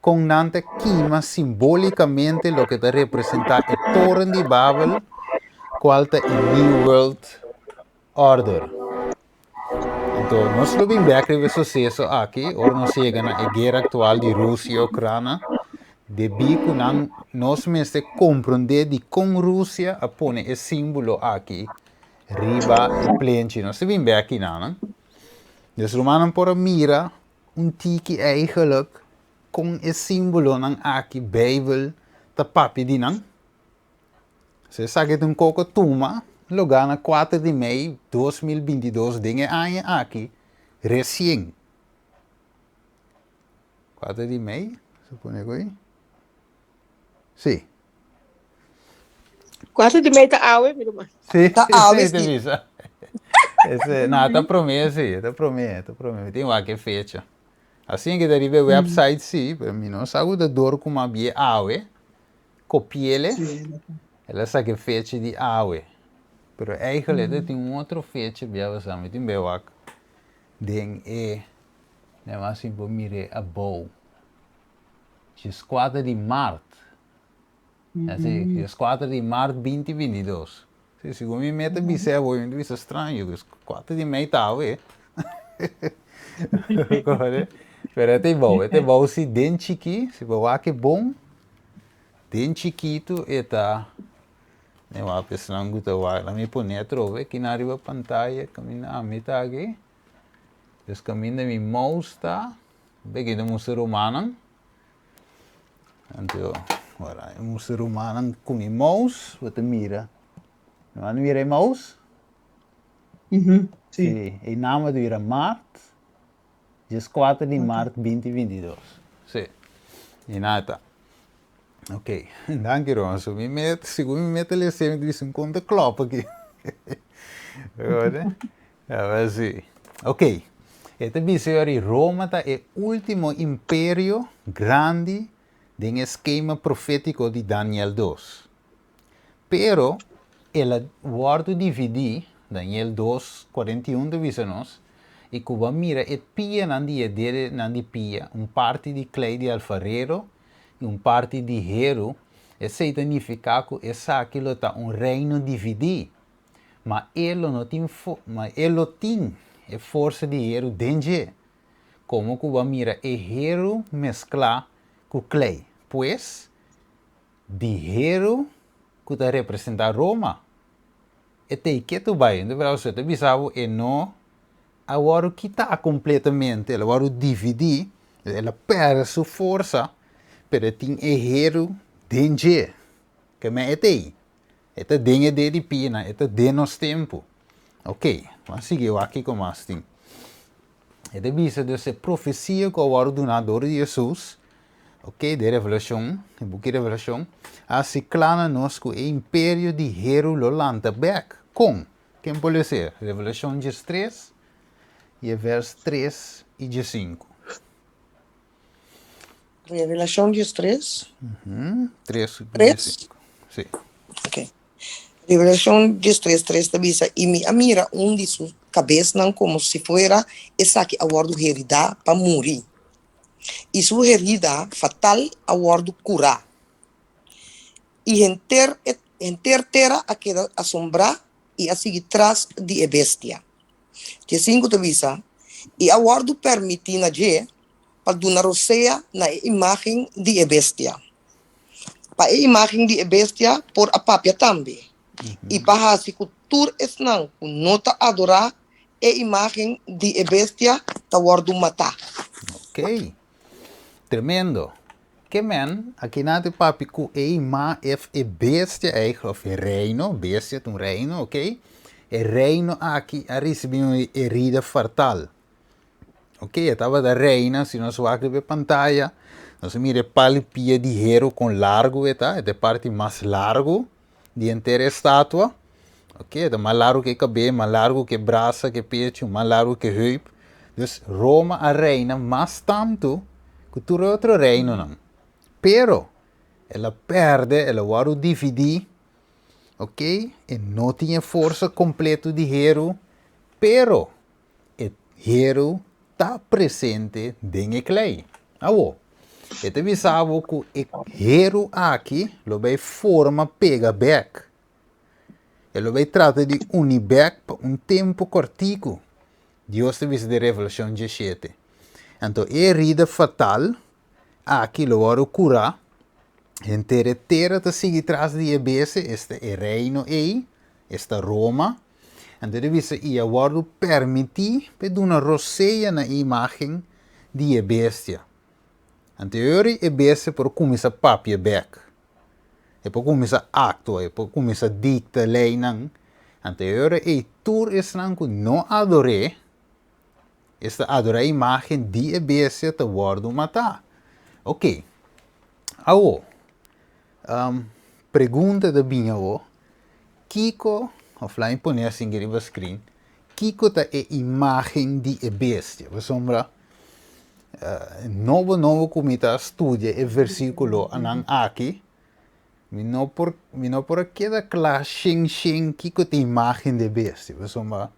com nanta quima simbolicamente lo que representa a Torre de Babel, qual é a New World Order. Então, nós lo vimos ver sucesso aqui, ora nós chegamos na guerra atual de Rússia e Ucrânia, devido que nós mesmos compreender de como Rússia põe esse símbolo aqui, riba e plente. Nós vimos ver aqui, não? Dus Romanen por mira tiki eigenlijk com esse símbolo nang aqui Bijbel ta papi di nang. Se sabe que um coco tuma, lugar na 4 de maio 2022 dinge aia aqui recém. 4 de maio, supone que Sì. 4 de maio tá awe, meu irmão. Sì, Tá sì, awe, sì, sì. Visa. No, tá promesso, sì, tá promesso. Tem qualche fecha. Assim que deriva o website, sì, per me non sa da dor come abbia awe, copiele, ela sa che fecha di awe. Però eigenlijk tem outro fecha, biava samen, tem bewak. Ding ne was assim por mire a bow. Ci 4 di marzo. Assim, é 4 de março de 2022. Se eu me meto a bice, eu vou ver estranho. 4 de maio tá, ué. Pero é bom se den chiqui, se vou aqui bom, den chiquito eta, né, uma pessoa não gosta lá me põe trove que na arriba pantalla caminha a meta aqui, des caminha mi mouse tá, bem de música romana, então ora, um ser humano com o mouse, você mira. Não mira o mouse? Sim. Sim. E nome do Marte, dia 4 de março de 2022. Sim. E nada. Ok. Danke, Ron. Segundo me mete ele sempre diz um conta klopp aqui. Agora, assim. Ok. Este bisogna Roma é o último império grande de esquema profético de Daniel 2. Pero, ele guarda dividir, Daniel 2, 41 divisões, e Cuba mira e pia nandi pia, parte de clay de alfarero, e parte de hero, e significa que essa aquilo está reino dividido. Mas ele não tem, a força de hero dentro. Como Cuba mira e hero mesclar com clay. Pois, dinheiro que está representando Roma. E tem que tu vai, no Brasil, você bisavo e não, agora que está completamente, agora dividir, ela perde sua força, mas tem dinheiro dentro, que me é tem. É dinheiro de pena, é de nosso tempo. Ok, vamos seguir aqui com mais tem. É de vista dessa profecia que agora o donador de Jesus, ok, de Revelação, o book de Revelação, assim clama nós que o império de Hero lo lanta back. Com? Quem pode ser? Revelação 3 e verso 3 e 5. Revelación 10:3. 3:5. Sim. Ok. Revelación 10:3 te avisa, y mi mira un de sus cabezas como si fuera esa que aguardo herida para morir. Y su herida fatal aguardo curar. Y entera a quedar asombrada y a seguir tras de bestia. Que 5 te avisa, y aguardo permitir na je para donar rosea na imagen de bestia. Pa a imagem de bestia por a papia também. E para se cultura esnan, nota adorar a imagem de bestia, ta guardo matar. Ok. Tremendo. Que men, aqui na de papi ku ma e bestia eigenlijk, of e reino, bestia un reino, ok? E reino aqui a receber uma herida fatal. Ok, estava da reina, se nós vamos ver pantalla, nós mira palipia de hero com largo, tá? É a parte mais largo de inteira estátua. Ok, é mais largo que cabelo, mais largo que braço, que peito, mais largo que heup. Dus Roma a reina, mas tanto que todo outro reino não. Pero, ela perde, ela vai dividir, ok? E não tinha força completa de hero, pero, o hero está presente dentro do clay. Awo. Este visava que o hero aqui, lo vai forma pega back. Ele vai tratar de unir back por tempo curtico. Deus te visa de Revelação 17. Então, a herida fatal, aqui lo vai curar. Inteira te sigue tras de EBS, este é reino aí, esta Roma. Então, visa e agora permitir para uma roceia na imagem de bestia. Anterior é bestia por começar papia back. E por começar acto, e por começar dicta lei não. Anterior é tur esnan que não adorei. Esta adora a imagem de bestia te guardo matar. Ok. Awo. Pergunta da minha o. Kiko, of lá em poner assim que ele screen. Kiko tá é imagem de bestia. Você sombra novo comita estudia e versículo anang aqui. Mi no por queda claro shen Kiko tá imagem de bestia. Você sombra.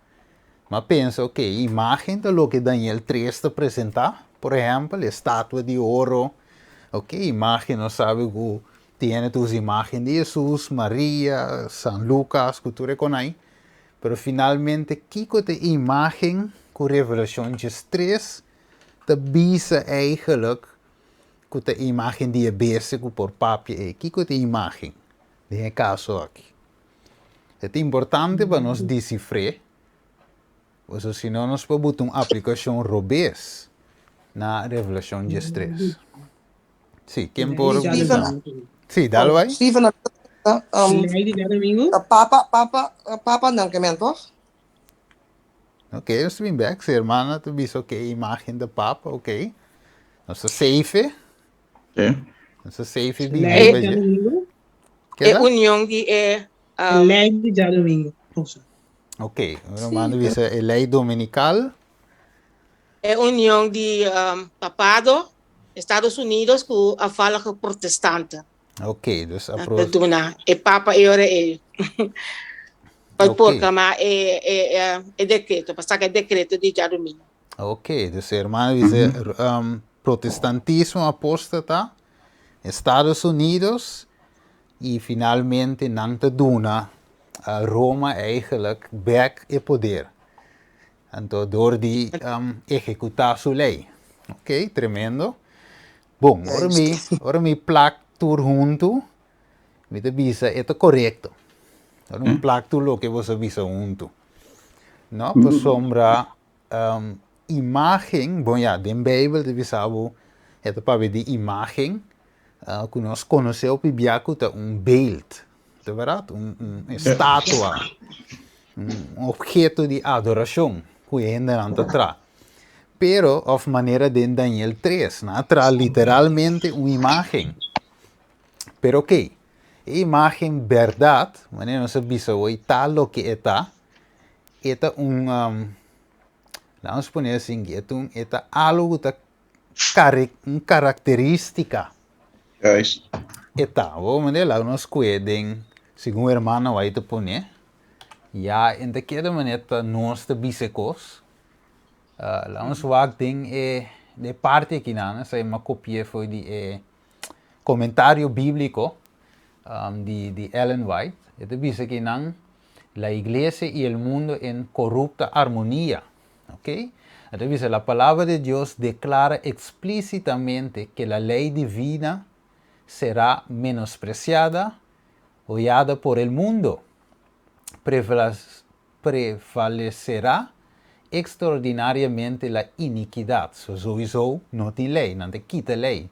Mas pensa, ok, imagem de lo que Daniel 3 está apresentar. Por exemplo, a estátua de ouro. Ok, imagem não sabe o tiene tus imágenes de Jesús, María, San Lucas, que tú reconoces, pero finalmente, kiko de imagen con Revelación 3, te visa eigenlijk que de imagen die je bezig por papia, kiko de imagen, de caso aqui. É importante para nós decifrar, porque senão nós podemos botar uma aplicação robês na Revelação 3. Sim, quem pode... Sim, dá vai? Steven, Lady de domingo. papa não que mentor? Ok, eu estou back. Se a irmã te disse, ok, imagem da papa, ok. Nossa safe. Okay. Nossa safe Lady de bíblia. domingo. E união de Lady de domingo. Ouça. Ok, a irmã disse, é lei dominical. é união de papado Estados Unidos com a fala protestante. Ok, dus Duna e papa e ora e poi Ok. porca ma è decreto, passa che è decreto di già domingo. Ok, dus a irmã disse, protestantismo apóstata, Estados Unidos, e finalmente não te duna Roma eigenlijk back e poder. Então, door die executar sua lei. Ok, tremendo. Bom, ora mi plak tur junto, mi te bisa é correto. Ora mi plak tur lo que você bisa junto. No, por sombra imagem, bom ja, den Bijbel te bisabo, é para ver de imagem, que nós conhecemos o biaco tá beeld, tá verdade? Estátua, objeto de adoração, que ainda não atrás. Pero, of maneira de Daniel 3, traz literalmente uma imagem. Pero ok, a imagem verdade, maneira não se bisa hoje, tal lo que está vamos poner assim, é algo que característica. Juist. Etavo, maneira nós cuidem, segundo o irmão vai te poner, já em daquela maneira nós te bisecos, lá nós tem de parte aqui na, sai uma cópia foi de comentário bíblico de Ellen White, e dice aqui na la iglesia y el mundo en corrupta armonía, ¿ok? Entonces la palabra de Dios declara explícitamente que la ley divina será menospreciada, odiada por el mundo. Prevalecerá extraordinariamente la iniquidad. Sowieso no tiene ley, no te quita ley.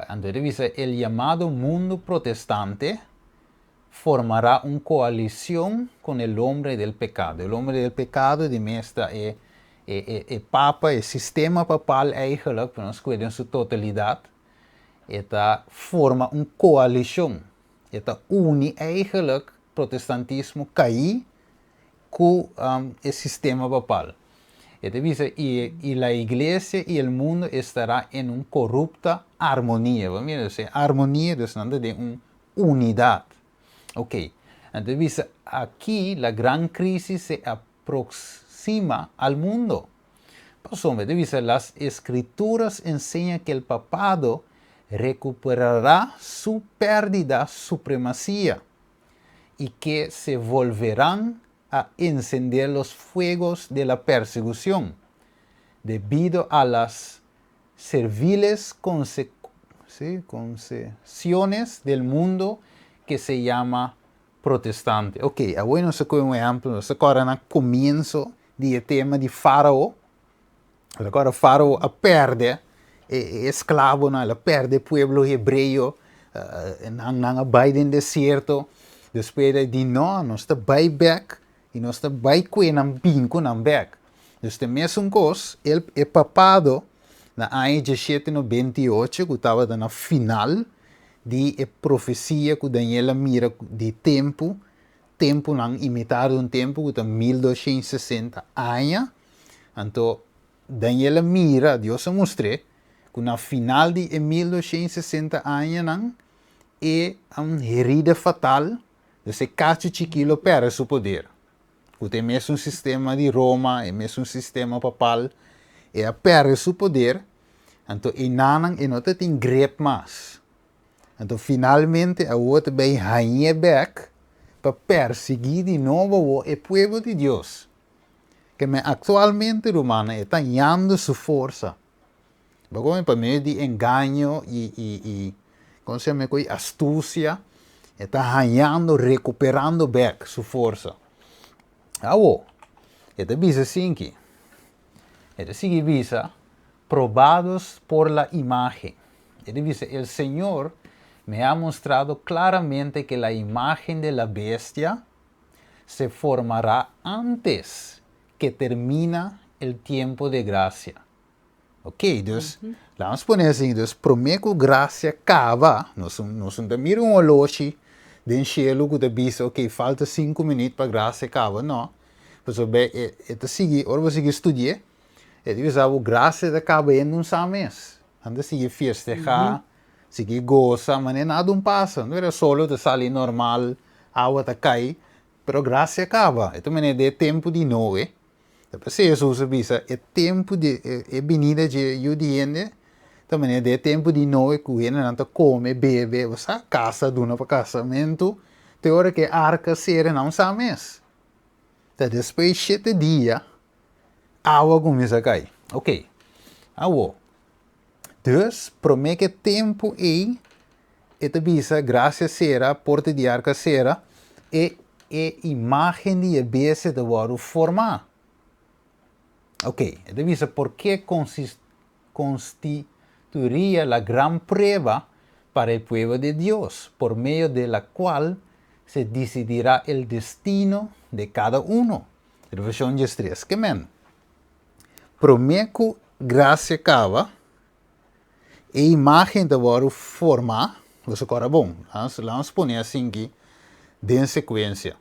Entonces el llamado mundo protestante formará una coalición con el hombre del pecado. El hombre del pecado de meesta papa, el sistema papal eigenlijk, para nos cuidar en su totalidad, esta forma una coalición. Esta une eigenlijk protestantismo caí con el sistema papal. Y la iglesia y el mundo estará en una corrupta armonía. Armonía es de una unidad. Ok, entonces aquí la gran crisis se aproxima al mundo. Las escrituras enseñan que el papado recuperará su perdida supremacía y que se volverán a encender los fuegos de la persecución debido a las serviles concesiones del mundo que se llama protestante. Ok, agora nós temos exemplo, nós agora no começo do tema de Faraó. Agora Faraó perde escravo, ela perde o povo hebreu, não vai no deserto. Depois de nós estamos vai back e nós estamos vai com um binco não back. Então, mesmo coisa, ele é papado na ano 1798, que estava na final de profecia que Daniela mira de tempo não imitado um tempo que 1260 anos. Então, Daniela mira, Deus mostra, que na final de 1260 anos é uma herida fatal de se cacho chiquilo perde seu poder. Que tem mesmo um sistema de Roma, é mesmo um sistema papal, perde seu poder. Então, e não tem grep mais. Então, finalmente, a outra vai rainha back para perseguir de novo o povo de Deus. Que atualmente, Romana, está ganhando sua força. Para meio de engano e como se chama, astúcia, está ganhando, recuperando back sua força. Esta visa assim aqui. Esta sigue visa probados por la imagen. Esta visa, el Señor me ha mostrado claramente que la imagen de la bestia se formará antes que termina el tiempo de gracia. Ok, dus, vamos poner assim, dus, prometo gracia acaba, nós mira um relógio de cielo que diz, ok, falta 5 minutos para gracia acaba, não. Mas ora você estudar, diz, a gracia acaba em um só mês. Anda seguir festejar, seguir goza, mas nada passa. Não era só de sair normal, água está cai, pero gracia acaba. Então, é tempo de novo. Depois, Jesus avisa, é tempo de venida de Judiende, também é tempo de novo, que o não come, bebe, você casa, duna para casamento, tem hora que a arca será não sabe mês. Então, depois de 7 dias, a água começa a cair. Ok, água. Dus, promete que tempo e avisa, graça será, porta de arca será, e imagem de abese de waru formar. Ok, avisa por que constituiría la gran prueba para el pueblo de Dios, por medio de la cual se decidirá el destino de cada uno. Versión 3. Que men? Prometo graça acaba, e imagem de waru forma, você agora bom, vamos poner assim aqui, de sequência.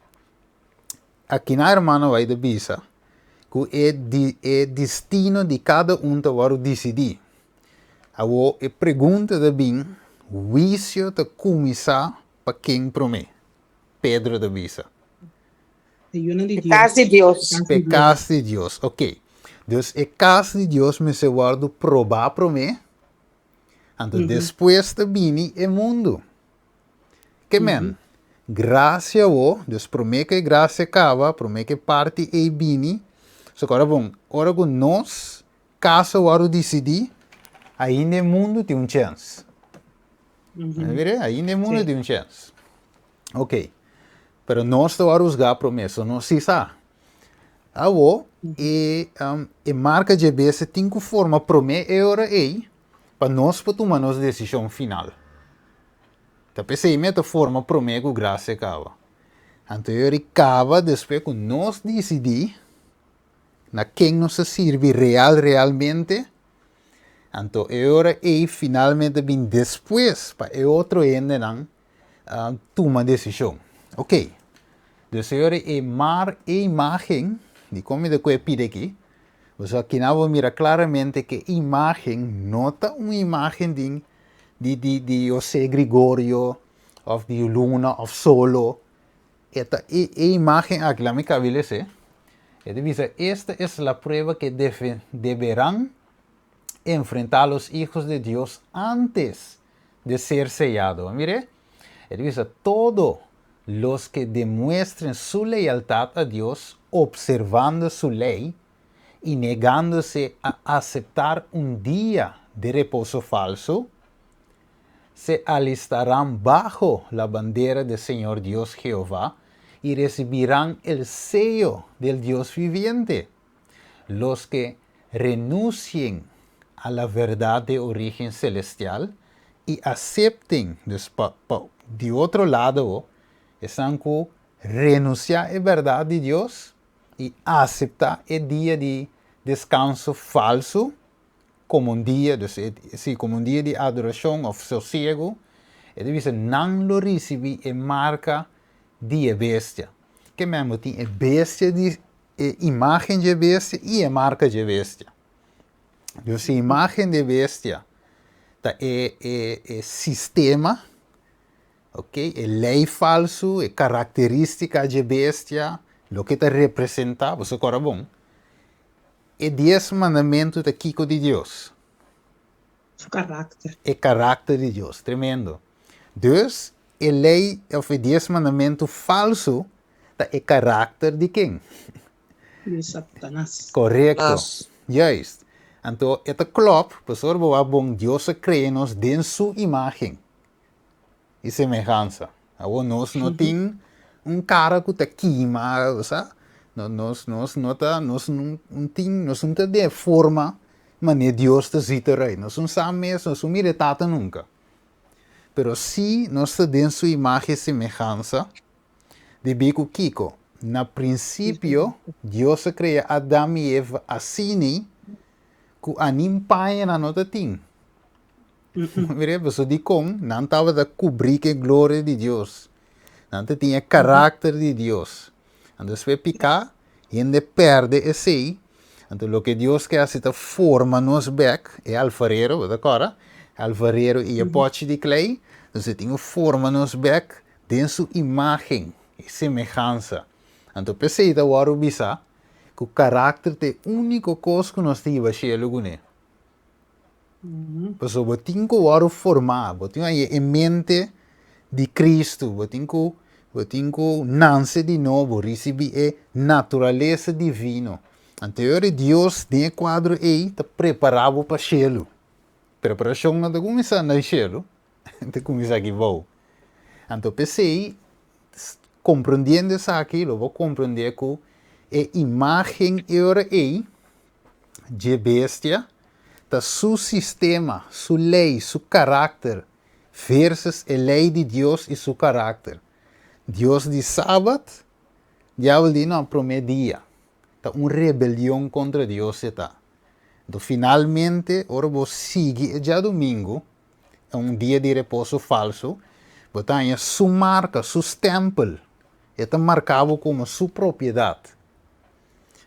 Aqui na irmã vai de bisa, que é destino de cada um de waru decidir. Awo e pergunta de bem, juízo te começar para quem promete? Pedro de Bisa. Ayunan de Dios. Casa de Deus. Pecado de Deus, ok. Dus é caso de Deus me se guarda provar promete. Então depois de bem é mundo. Que men? Graça o, dus promete que graça acaba, promete que parte é bem. So agora bom, ora que nós, caso o decidir, aí no mundo tem chance. Aí no mundo tem chance. Ok. Pero nós estamos a promessa, não se sabe. Awo, e marca de base tem que forma promessa e ora aí, para nós tomar nossa decisão final. Então, pensei, meta forma promessa que graça acaba. Então, eu acaba depois que nós decidir na quem nos serve realmente. Então, ora aí finalmente bem depois para outro ainda não tomar decisão. Ok. Dus agora é mar e imagem, de como de que pide aqui. Você aqui não vai mirar claramente que imagem nota uma imagem de José Gregorio, ou de Luna, ou Solo. Esta imagem aqui na minha cabeça, esta é a prova que deverão enfrentar os hijos de Deus antes de ser sellados. Mire, todo los que demuestren su lealtad a Dios observando su ley y negándose a aceptar un día de reposo falso, se alistarán bajo la bandera del Señor Dios Jehová y recibirán el sello del Dios viviente. Los que renuncien a la verdad de origen celestial y acepten de otro lado estão com renunciar à verdade de Deus e aceitar o dia de descanso falso como dia, como dia de adoração ou sossego. E deve não lo receber e marca de bestia. Que mesmo tem a bestia de imagem de bestia e a marca de bestia. Então, a imagem de bestia é sistema. Ok, é lei falso, é característica de bestia, o que está representado, você agora bom. É 10 mandamentos da Kiko de Deus. Su carácter. É caráter de Deus, tremendo. Dus, é lei, ou 10 mandamentos falso, é caráter de quem? De Satanás. Correto. Juist. Então, é klopt, pastor, bom, Deus cria-nos dentro de sua imagem e semelhança. Nós não temos cara que está queima, sabe? Nós não temos de forma, mas Deus está zitando aí. Nós não sabemos, nós não miramos nunca. Pero se nós estamos dentro de sua imagem e semelhança, de bico Kiko, na princípio, Deus criou Adão e Eva assim, que a nimpanha na nota tem. Você diz como não estava a cobrir a glória de Deus. Não tinha caráter de Deus. Então, se picar, ainda perde esse. Então, o que Deus quer é forma nos back, é alfarero, agora? Alfarero e a pote de clay. Então, você tem forma nos back, tem sua imagem e semelhança. Então, pensei da hora bisa, que o caráter é a única coisa que nós temos a chegar. Pues botin ko waro formar, botin em mente de Cristo, botin ko nasce de novo, receber a natureza divina. Anterior Deus tem quadro aí, está preparado para cielo. Preparação não está começando no cielo, está começando aqui vou. Então pensei, compreendendo isso aqui, eu vou compreender que a imagem era aí de bestia, su sistema, su lei, su carácter, versus a lei de Deus e su carácter. Deus de sábado, diabo de não promete dia. Tá uma rebelião contra Deus está. Então, finalmente, ora vou seguir já domingo, é dia de repouso falso, botar sua marca, seu stempel, está marcado como sua propriedade.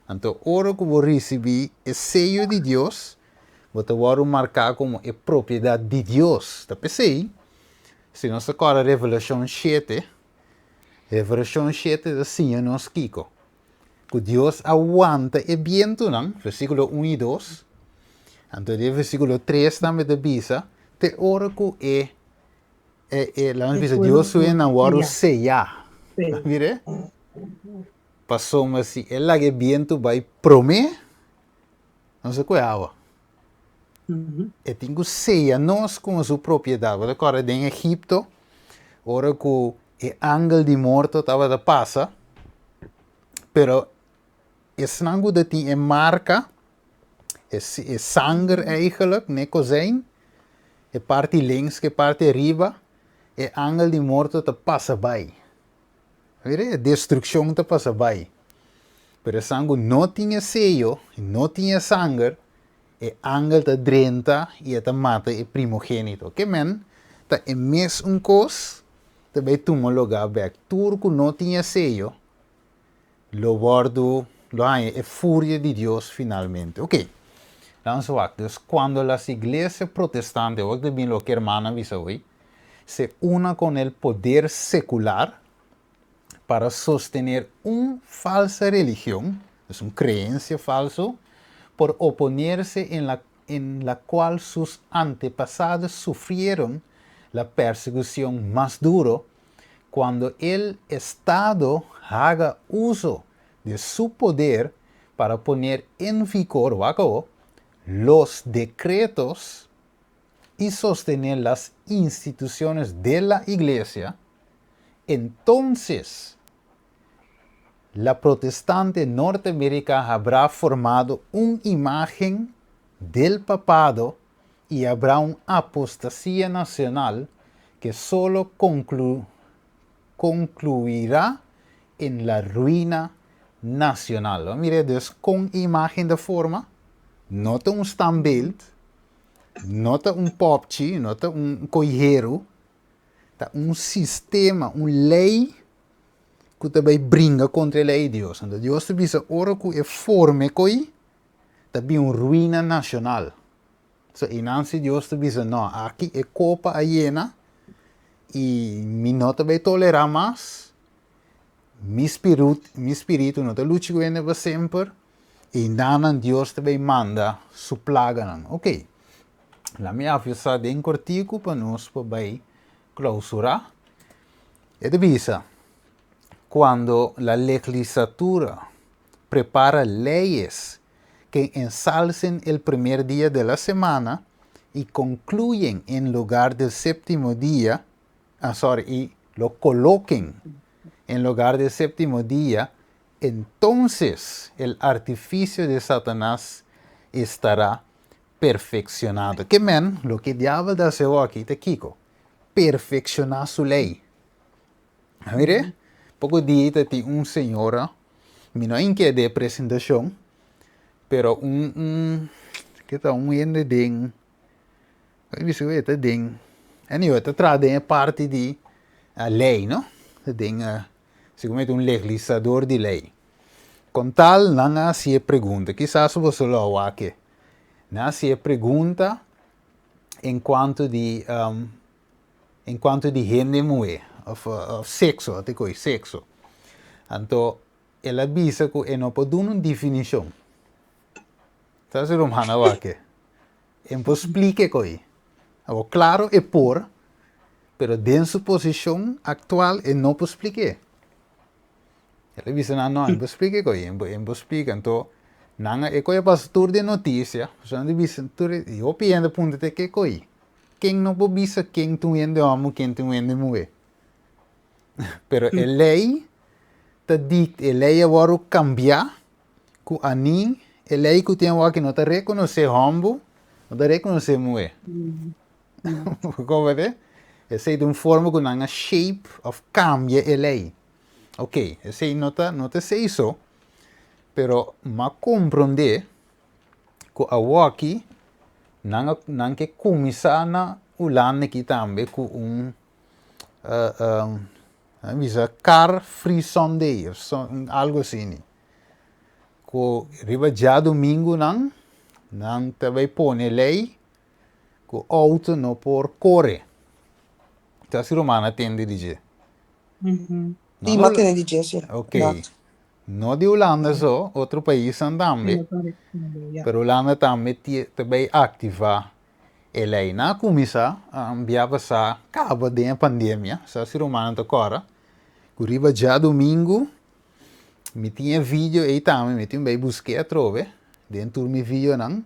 Então, ora que vou receber o sello de Deus, Você vai marcar como é propriedade de Deus. Tá pensei? Se nós agora Revelação 7 é assim, nós kiko. Que Deus aguanta e viento, não? Versículo 1 e 2. Então, versículo 3 também de bisa. Te ora que lá nos bisa, Deus é na hora seia. Mire? Passou, mas se ela que viento vai promer, não sei qual é a água. E tem que seia nós com a sua propriedade. Agora, em Egipto, ora que o ángel de morto estava de passa, pero esse nango dat die marca, is sangue eigenlijk, ne kozijn, e parte links, que parte riba, e ángel de morto te passa bij. Weet je, destrucção te passa bij. Pero sangue não tinha sello, não tinha sangue, e ángel te drenta e te mata e primogênito. Que men, ta é mesmo coisa, também toma lugar back. Turco não tinha sello, lo bordo, lo hay, es furia de Dios finalmente. Ok, vamos a ver. Cuando las iglesias protestantes, o también lo que hermana visa hoy, se una con el poder secular para sostener una falsa religión, es una creencia falsa, por oponerse en la cual sus antepasados sufrieron la persecución más dura, cuando el Estado haga uso de su poder para poner en vigor los decretos y sostener las instituciones de la iglesia, entonces la protestante norteamericana habrá formado una imagen del papado y habrá una apostasía nacional que solo concluirá en la ruina nacional. Mire, dus con imagen de forma, nota un standbeeld, nota un popchi, nota un coijero, tá un sistema, un lei que também brinca contra a lei de Deus. Então, Deus também se ora que é forma que também uma ruína nacional. Então, e não se Deus também diz, não, aqui é copa ajena e me não também tolerar mais. Mi espírito não te lute com ele sempre. E nada Deus também manda sua plaga. Ok. La minha avisada em cortico para nós poder clausurar. E de visa, quando a legislatura prepara leyes que ensalcen el primer día de la semana y concluyen en lugar del séptimo día, y lo coloquen en lugar del séptimo día, entonces el artificio de Satanás estará perfeccionado. Que men, lo que diablo hace aquí, te kiko, perfeccionar su ley. Mire, pouco dia tem senhora, me não inquieto de apresentação, pero que tá ende ding, eu disse que tá ding, anyway, tá trazendo parte de lei, não? Ding, seguramente legislador de lei. Com tal, não se pergunta, quizás você lo aqui, não se pergunta enquanto de gente mulher. Of sexo, até coi sexo. Então, ela avisa que não pode dar uma definição. Sabe o romano aqui? Não pode explicar coi. Claro é por, pero dentro sua posição atual não pode explicar. Ela avisa não pode explicar coi, não pode explicar. Então, não é coi pastor de notícia, só não avisa, eu penso ponto de que coi. Quem não pode avisa quem tu ende homem, quem tu ende mulher. Pero a lei te dicta, a lei agora cambiar, que a lei que tem que não te reconhecer homem, não te reconhecer mulher. Como é? Essa é de uma forma que não shape of cambia a lei. Ok, essa não te sei isso, pero ma compreender que a aqui não que começar na ulana aqui também com visa car free Sunday, algo assim. Que riba já domingo não, não também põe lei que o auto não por correr. Então, se romana tende a dizer. Uhum. Sim, mas tem de dizer. Ok. Não de Holanda só, outro país também. Mas Holanda também ativa a lei. Na comissão, enviava sa acaba de pandemia, sa se romana agora. Curiba já domingo, me tinha vídeo aí também, me tinha bem busquei a trove, dentro do meu vídeo não,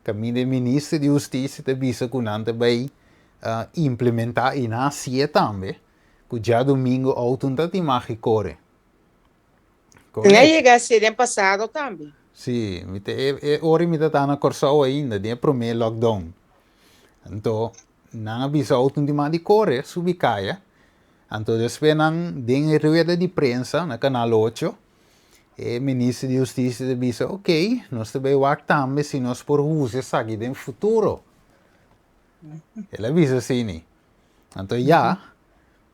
que o ministro de Justiça te disse que não também implementar e na cia também, que já domingo auto não te imagem corre. Não chega a ser ano passado também. Sim, ora me está na Corsau ainda, de primeiro lockdown. Então, não avisa auto de mais de corre, subicaia. Então, depois não tem rueda de prensa na canal 8. E o ministro de Justiça disse, ok, nós também também se nós por usar isso no futuro. Ele avisa assim. Então, já,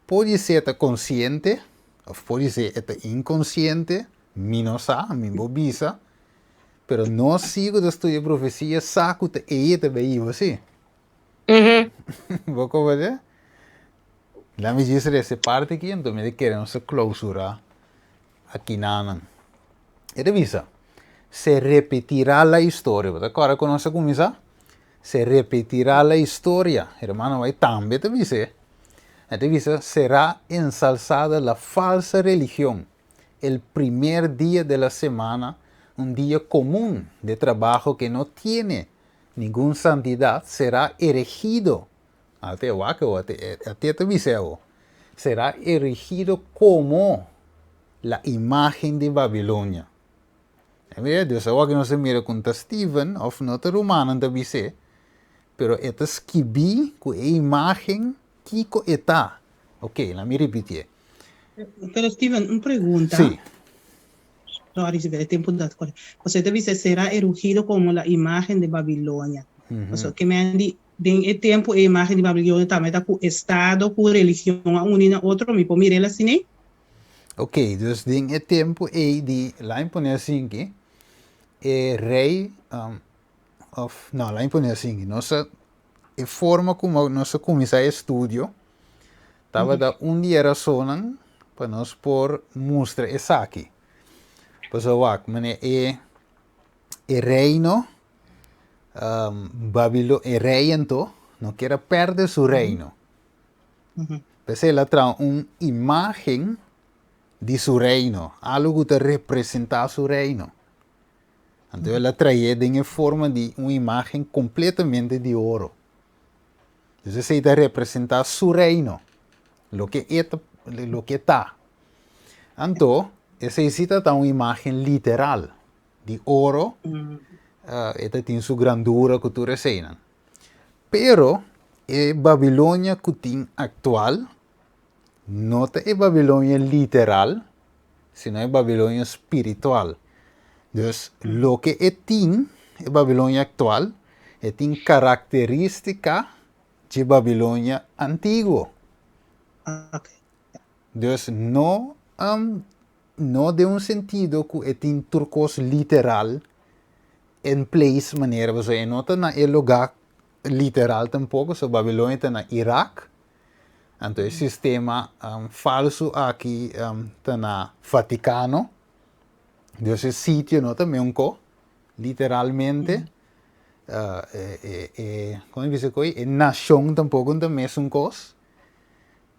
pode ser consciente, ou pode ser inconsciente, menos mesmo bisa, pero não sigo da sua profecia, saco te e também assim. Vou ver? Lá me diz essa parte aqui, então me queremos clausurar aqui na. E revisa. Se repetirá a história. Agora conosco começa. Se repetirá a história. Hermano, vai também te dizer. Revisa. Será ensalzada la falsa religión. El primer día de la semana, un día común de trabajo que no tiene ninguna santidad, será erigido. Será erigido como la imagen de Babilonia. Dus agora que não se mira com Steven, ou não te romano te dizer, pero esta esquibi com a imagem que está. Ok, lá me repetir. Pero Steven, uma pergunta. Sim. Sorry, se vê tempo da coisa. Você deve ser será erigido como a imagem de Babilônia. Que me andi den e tempo a imagem de Babilônia também está com estado, com religião, a unina outro me pode mirar assim, Ok, dus den e tempo e de lá em poner assim que rei não, lá em poner assim que nossa a forma como nós começar o estudo estava da dia era sonan para nós por mostrar essa aqui. Pois o mané reino Babilônia rei então não quer perder seu reino. Pois ela traz uma imagem de su reino, algo que representa su reino. Entonces la trae en forma de una imagen completamente de oro. Entonces se representa su reino, lo que está. Entonces, esa necesita una imagen literal de oro, esta tiene su grandura que tú resenan. Pero, Babilonia que tiene actual, no es Babilonia literal, sino es Babilonia espiritual. Entonces, lo que es Babilonia actual, tiene característica de Babilonia antiguo. Entonces, no de un sentido que tiene turcos literal en place manera, no está en el lugar literal tampoco, so Babilonia está en Irak. Então, esse sistema falso aqui está na Vaticano. Esse sítio não também literalmente. Como diz a nação tampouco também é coisa.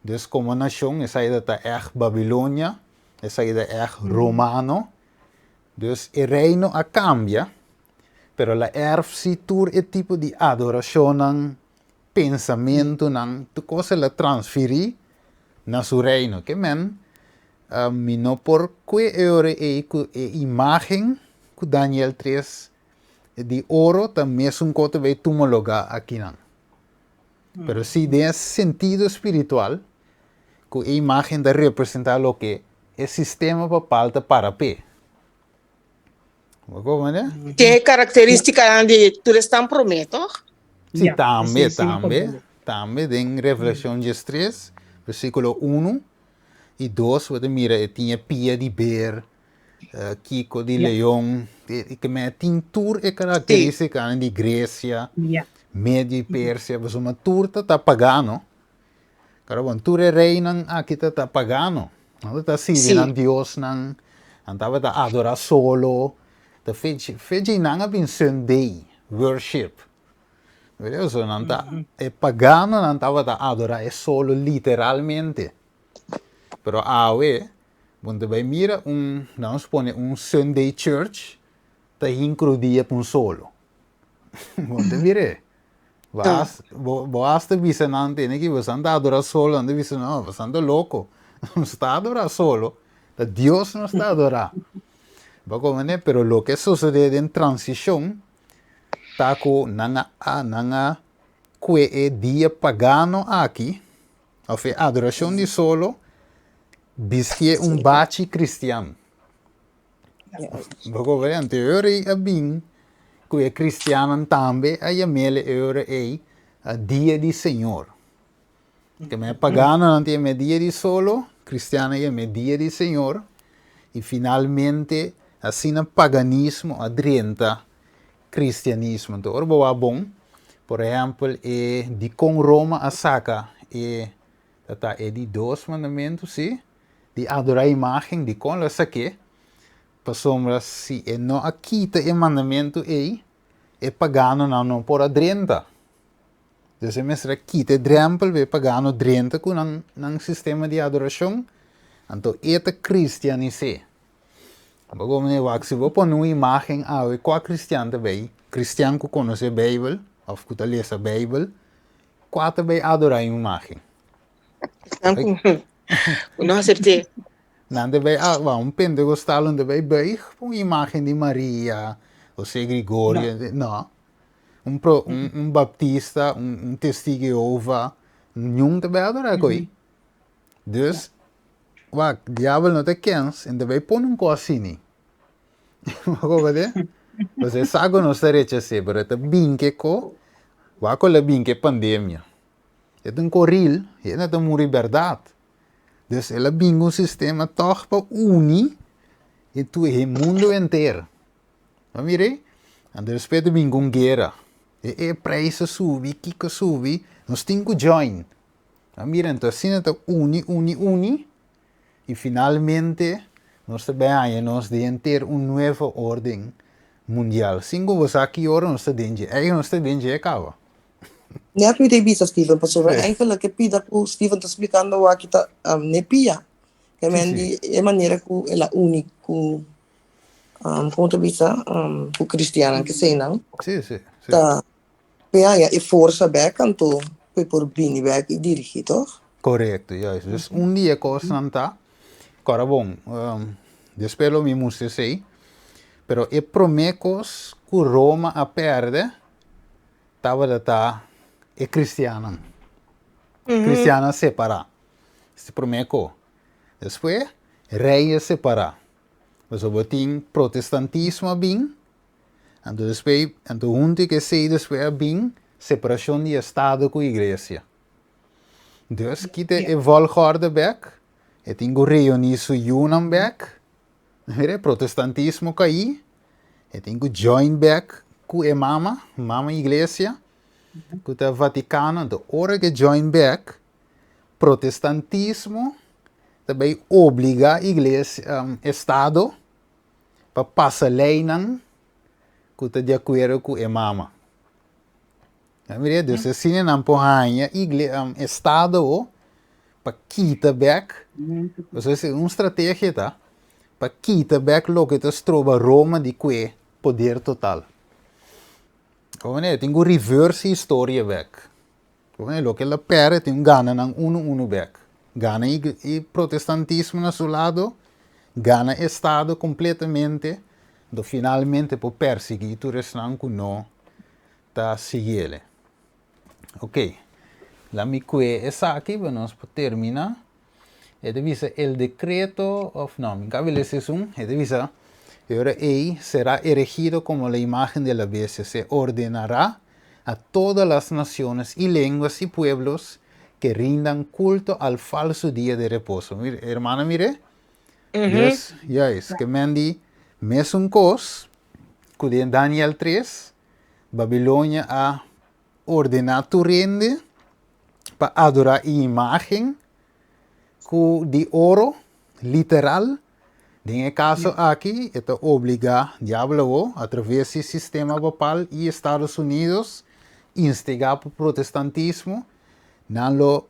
Então, como nação, essa aí está Babilônia, essa aí é romano. Então, o reino cambia, pero a erfsitur é tipo de adoração, pensamento, tu cosa la transferir na su reino. Que men, no por que imagen que Daniel 3 de oro também é coisa vai tomar lugar aqui não. Pero si de sentido espiritual, que a imagen de representar lo que é sistema para para pé. Tem característica de turistão prometo? Sim, também, em Revelação 3, versículo 1 e 2, você mira, tinha pia de bear, Kiko de leão, que me tintur é característica de Grécia, Ja. Média e Pérsia, mas uma turta tá pagano. Cara, bom, tur é rei nan aqui tá pagano. Não tá servindo a Deus nan, antava tá adorar solo, tá fez nanga bin Sunday worship. Vedi, so não tá é pagano não tava tá adorar é solo literalmente. Pero awe, quando vai mira não se põe Sunday church, tá incluía para solo. Quando mire. Basta visa não tem que você anda adorar solo, anda visa não, você anda louco. Não está adorar solo, Deus não está adorar. Bagomane, pero lo que sucede en transición, taco nanga que é dia pagano aqui, ou seja, adoração de solo, bisque bate cristiano. Bagomane, anterior a bem, que é cristiano também, a mele é a dia de Senhor. Que me pagano não tem dia de solo, cristiano é dia de Senhor, e finalmente, assim, o paganismo adrenta cristianismo. Então, orbo bom, por exemplo, de com Roma a saca, é de 2 mandamentos, sim? De adorar a imagem, de com la saque, para se não aquita o mandamento, é pagano não por adrenta. Dus mestre quita drempel we pagano drenta com um sistema de adoração, então é cristianize. Como ne wax se vou pôr uma imagem qual cristiano também, cristiano que conhece a Bíblia, ou que lê a Bíblia, qual também adorar a imagem. Não acertei. Não também pentecostal também bem uma imagem de Maria, ou se Gregório, não. Baptista, testigo de Jeová, nenhum também adorar coi. Dus, o diabo não te quens, e também põe coisa assim. Como é? Você sabe não se recha se, mas é binque co, a binque pandemia. É corril, é uma liberdade. Dus, ela bingo sistema toch para unir e tu o mundo inteiro. Não mire? E depois bingo guerra. E preço subi, kika subi, nós temos que join. Mira, então assim, uni, e finalmente, nós também nós devemos ter uma nova ordem mundial. Cinco você aqui ora, nós temos que acaba. Net met die bisa Steven, pastor. Eigenlijk heb je dat Steven te explicando wa kita nepia. Que men di e maneira ku ela único ponto vista ku cristiana que sei não. Sim. Ta ja, e força back canto por bini back e dirigi toch? Correto, ja. Dus dia constanta. Agora bom, despelo me muste sei, pero e promecos que Roma a perde, tava da é cristiana. Cristiana separar. Se promeco. Depois, reis separar. Mas o botim protestantismo bem. Então, depois, junto que sei depois bem, separação de Estado com a Igreja. Então, que te volgorde back, e tenho reunir su union back, protestantismo caí, e tenho join back com a mama Igreja, com o Vaticano, então, hora que join back, protestantismo também obriga a Igreja, Estado, para passar lei não, que está de acordo com a mama. Dus assim não porranha, Estado, para quitar back, você uma estratégia tá, para quitar back lo que está trova Roma de que poder total. Como é, tem reverse história back. Como é, lo que ela perde tem gana ng uno back. Gana e protestantismo na seu lado, gana Estado completamente, do finalmente por perseguir tu restan que não tá seguindo. Ok, la mi que esa aquí vamos a terminar. Divisa el decreto of no, mi cabello es divisa. Ahora será erigido como la imagen de la bestia. Se ordenará a todas las naciones y lenguas y pueblos que rindan culto al falso día de reposo. Mire, hermana, mire. Yes, que mendi mes un cos, que en Daniel 3, Babilonia ha ordenado tu rende para adorar imagen de oro, literal. En el caso aquí, esto obliga diablo a través del sistema papal y Estados Unidos instigar por protestantismo, no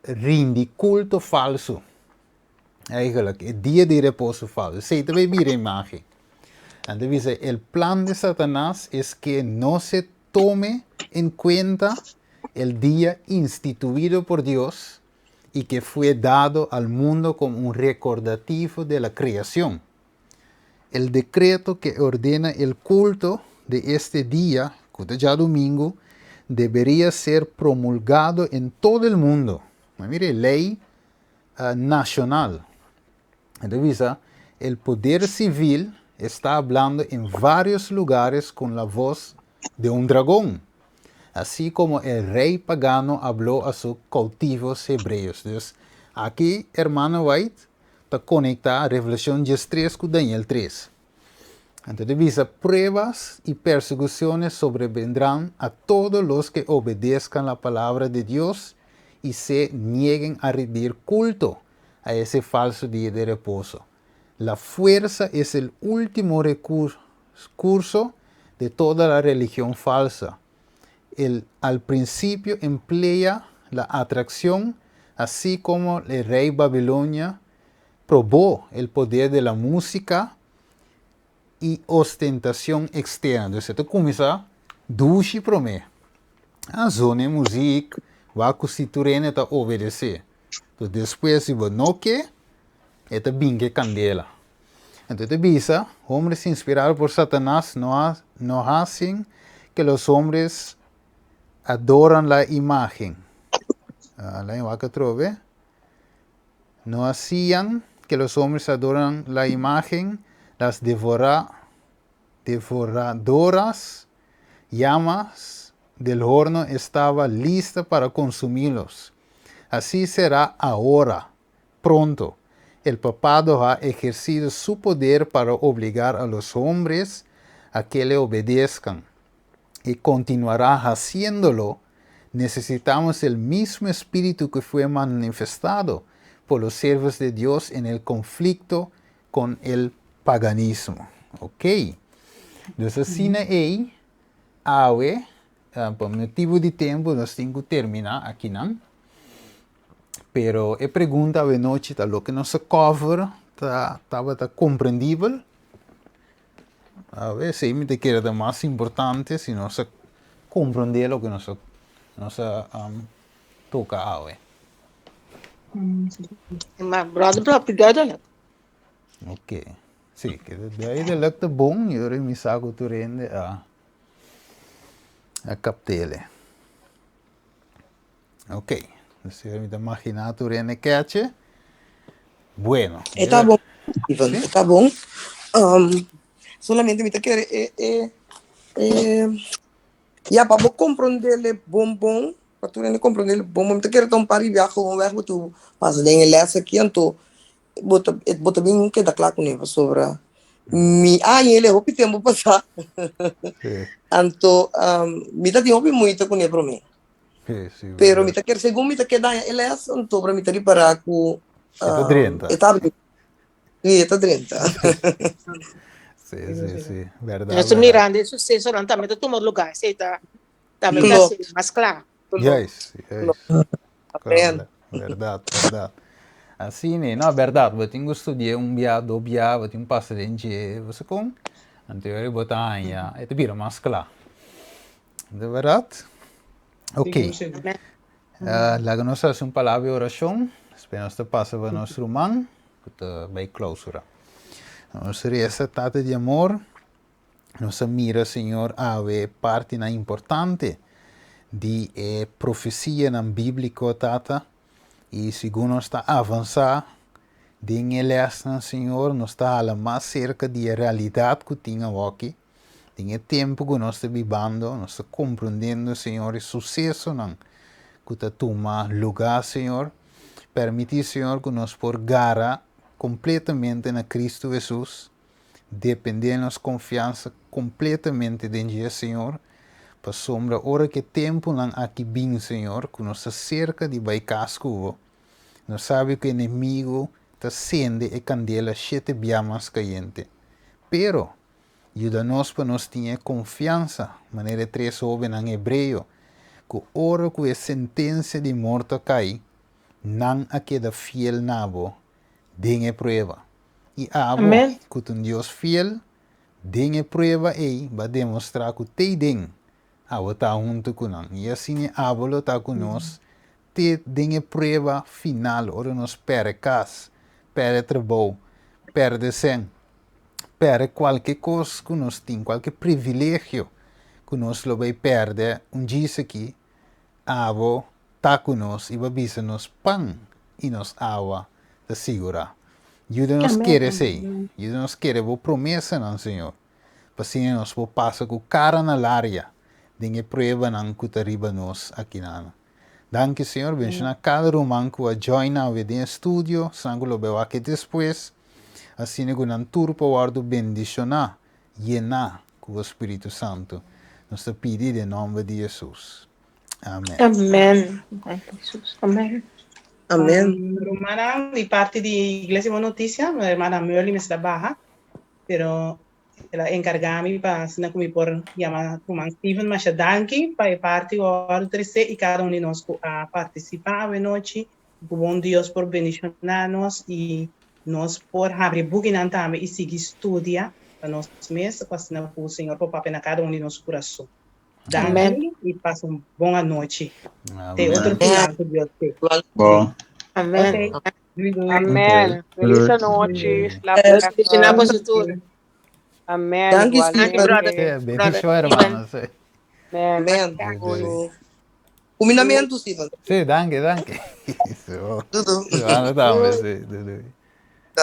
rindi culto falso. Eigenlijk, het dia de reposo falso. Se te ve bien imagen. Entonces, el plan de Satanás es que no se tome en cuenta el día instituido por Dios y que fue dado al mundo como un recordativo de la creación. El decreto que ordena el culto de este día, que ya domingo, debería ser promulgado en todo el mundo. Mire, ley nacional. Entonces, el poder civil está hablando en varios lugares con la voz de un dragón, así como el rey pagano habló a sus cautivos hebreos. Entonces, aquí, hermano White, está conectada a Revelación 3 con Daniel 3. Entonces, pruebas y persecuciones sobrevendrán a todos los que obedezcan la palabra de Dios y se nieguen a rendir culto a ese falso día de reposo. La fuerza es el último recurso de toda la religión falsa. Al principio emplea la atracción, así como el rey Babilonia probó el poder de la música y ostentación externa. Entonces, esto comienza dushi prome. A zona música va a constituir a obedecer. Entonces, después, si vos no que, esto binge candela. Entonces, visa, hombres inspirados por Satanás no hacen que los hombres adoran la imagen. No hacían que los hombres adoran la imagen, las devoradoras llamas del horno estaban listas para consumirlos. Así será ahora, pronto. El papado ha ejercido su poder para obligar a los hombres a que le obedezcan y continuará haciéndolo. Necesitamos el mismo espíritu que fue manifestado por los siervos de Dios en el conflicto con el paganismo. Ok. Entonces, sin ahí, por motivo de tiempo, nos tengo que terminar aquí, ¿no? Pero a pergunta de noite, tá lo que nossa cover estava compreendível. A ver, se me que era mais importante se nós compreender o que nós toca a ver. Maar brother, proprio duidelijk. Ok. Sim, que daí de lukt bom, eu me saco tu rende a captele. Ok. Se me imaginar tu rende catche. Bueno. Está bom, Ivan, está bom. Solamente me quer ja, para compreender o bom, para tu compreender o bom, me quer então para viajar com weg met tu pas dingen les aqui então bota bem que da claro com ele sobre mi ele hopi tempo passar. Então me tá de hopi muito com ele para mim. Pero me tá quer segundo me tá quer dar ele então para me tá para com Está 30. Está 30. Sí, verdad. Estoy mirando el suceso, también tomó lugar, está también más claro. Yes. Verdad. Assim, não, verdade, eu tenho estudado do dia, eu tenho passado em dia, você com, então eu botar aí, é te vira mais claro. De verdade? Ok. Lá que nós fazemos uma palavra de oração, esperamos que passe para nosso irmão, que vai clausura. Nossa essa tata de amor, nossa mira, Senhor, a parte importante de profecia na Bíblia, tata, e segundo está avançar, de essa, Senhor, nós está mais cerca da realidade que tinha aqui, tem tempo que nós estamos vivendo, nós estamos compreendendo, Senhor, o sucesso que está tomando lugar, Senhor, permitir, Senhor, que nós por gara completamente na Cristo Jesus, dependemos confiança completamente de Dia, Senhor, para sombra hora que tempo não aqui bem, Senhor, que nos cerca de baicasco, nós sabe que o inimigo está acende e candela sete biamas caiente. Pero, ajuda-nos para nós ter confiança, maneira 3 ouve em hebreu, que hora que a sentença de morte cai, não a queda fiel nabo, dengue prova. E abo, Amen. que um Deus fiel, dengue prova e vai demonstrar que te den, abo está junto com nós. E assim abo está conosco, te dengue prova final, ora nos perde casa, perde trabalho, perde sem, perde qualquer coisa que nós temos, qualquer privilégio que nós lo vai perder, dia aqui, abo está conosco e vai bisa nos pão e nos água de segurar. Ajuda-nos querer ser, ajuda-nos querer a promessa não, Senhor. Para assim nós vou passar com cara na área, de prova não que arriba nós aqui na. Danke, Senhor, benção cada romano que a join ao em estúdio, sangue lo beu aqui depois, assim que não turpa o ardo bendicionar, llenar com o Espírito Santo. Nós te pedimos em nome de Jesus. Amém. Amen. Ay, Jesus. Amen. Amém. Hermana, de parte de Iglesia Buena Noticia, la hermana Merly me trabaja, pero ela encargami para assinar comigo por llamar Roman Steven Machadanki, para parte o 13 e cada de nós a participar a noite. Bom Deus por bendicionar-nos e nós por abrir bugin também e seguir estudia para nós mesmos, para assinar com o Senhor por papel na cada de nosso coração. Danke e passa uma boa noite. Tem outro final que Deus tem. Bom. Amen. Amen. Feliz noite. Final positura. Amen. Danke, Igual Steve. que- brother. Bendição, hermano. Sí, Amen. Amém. sí. Combinamento, Steven. Sí, danke. So, Tudo. ano também, sí.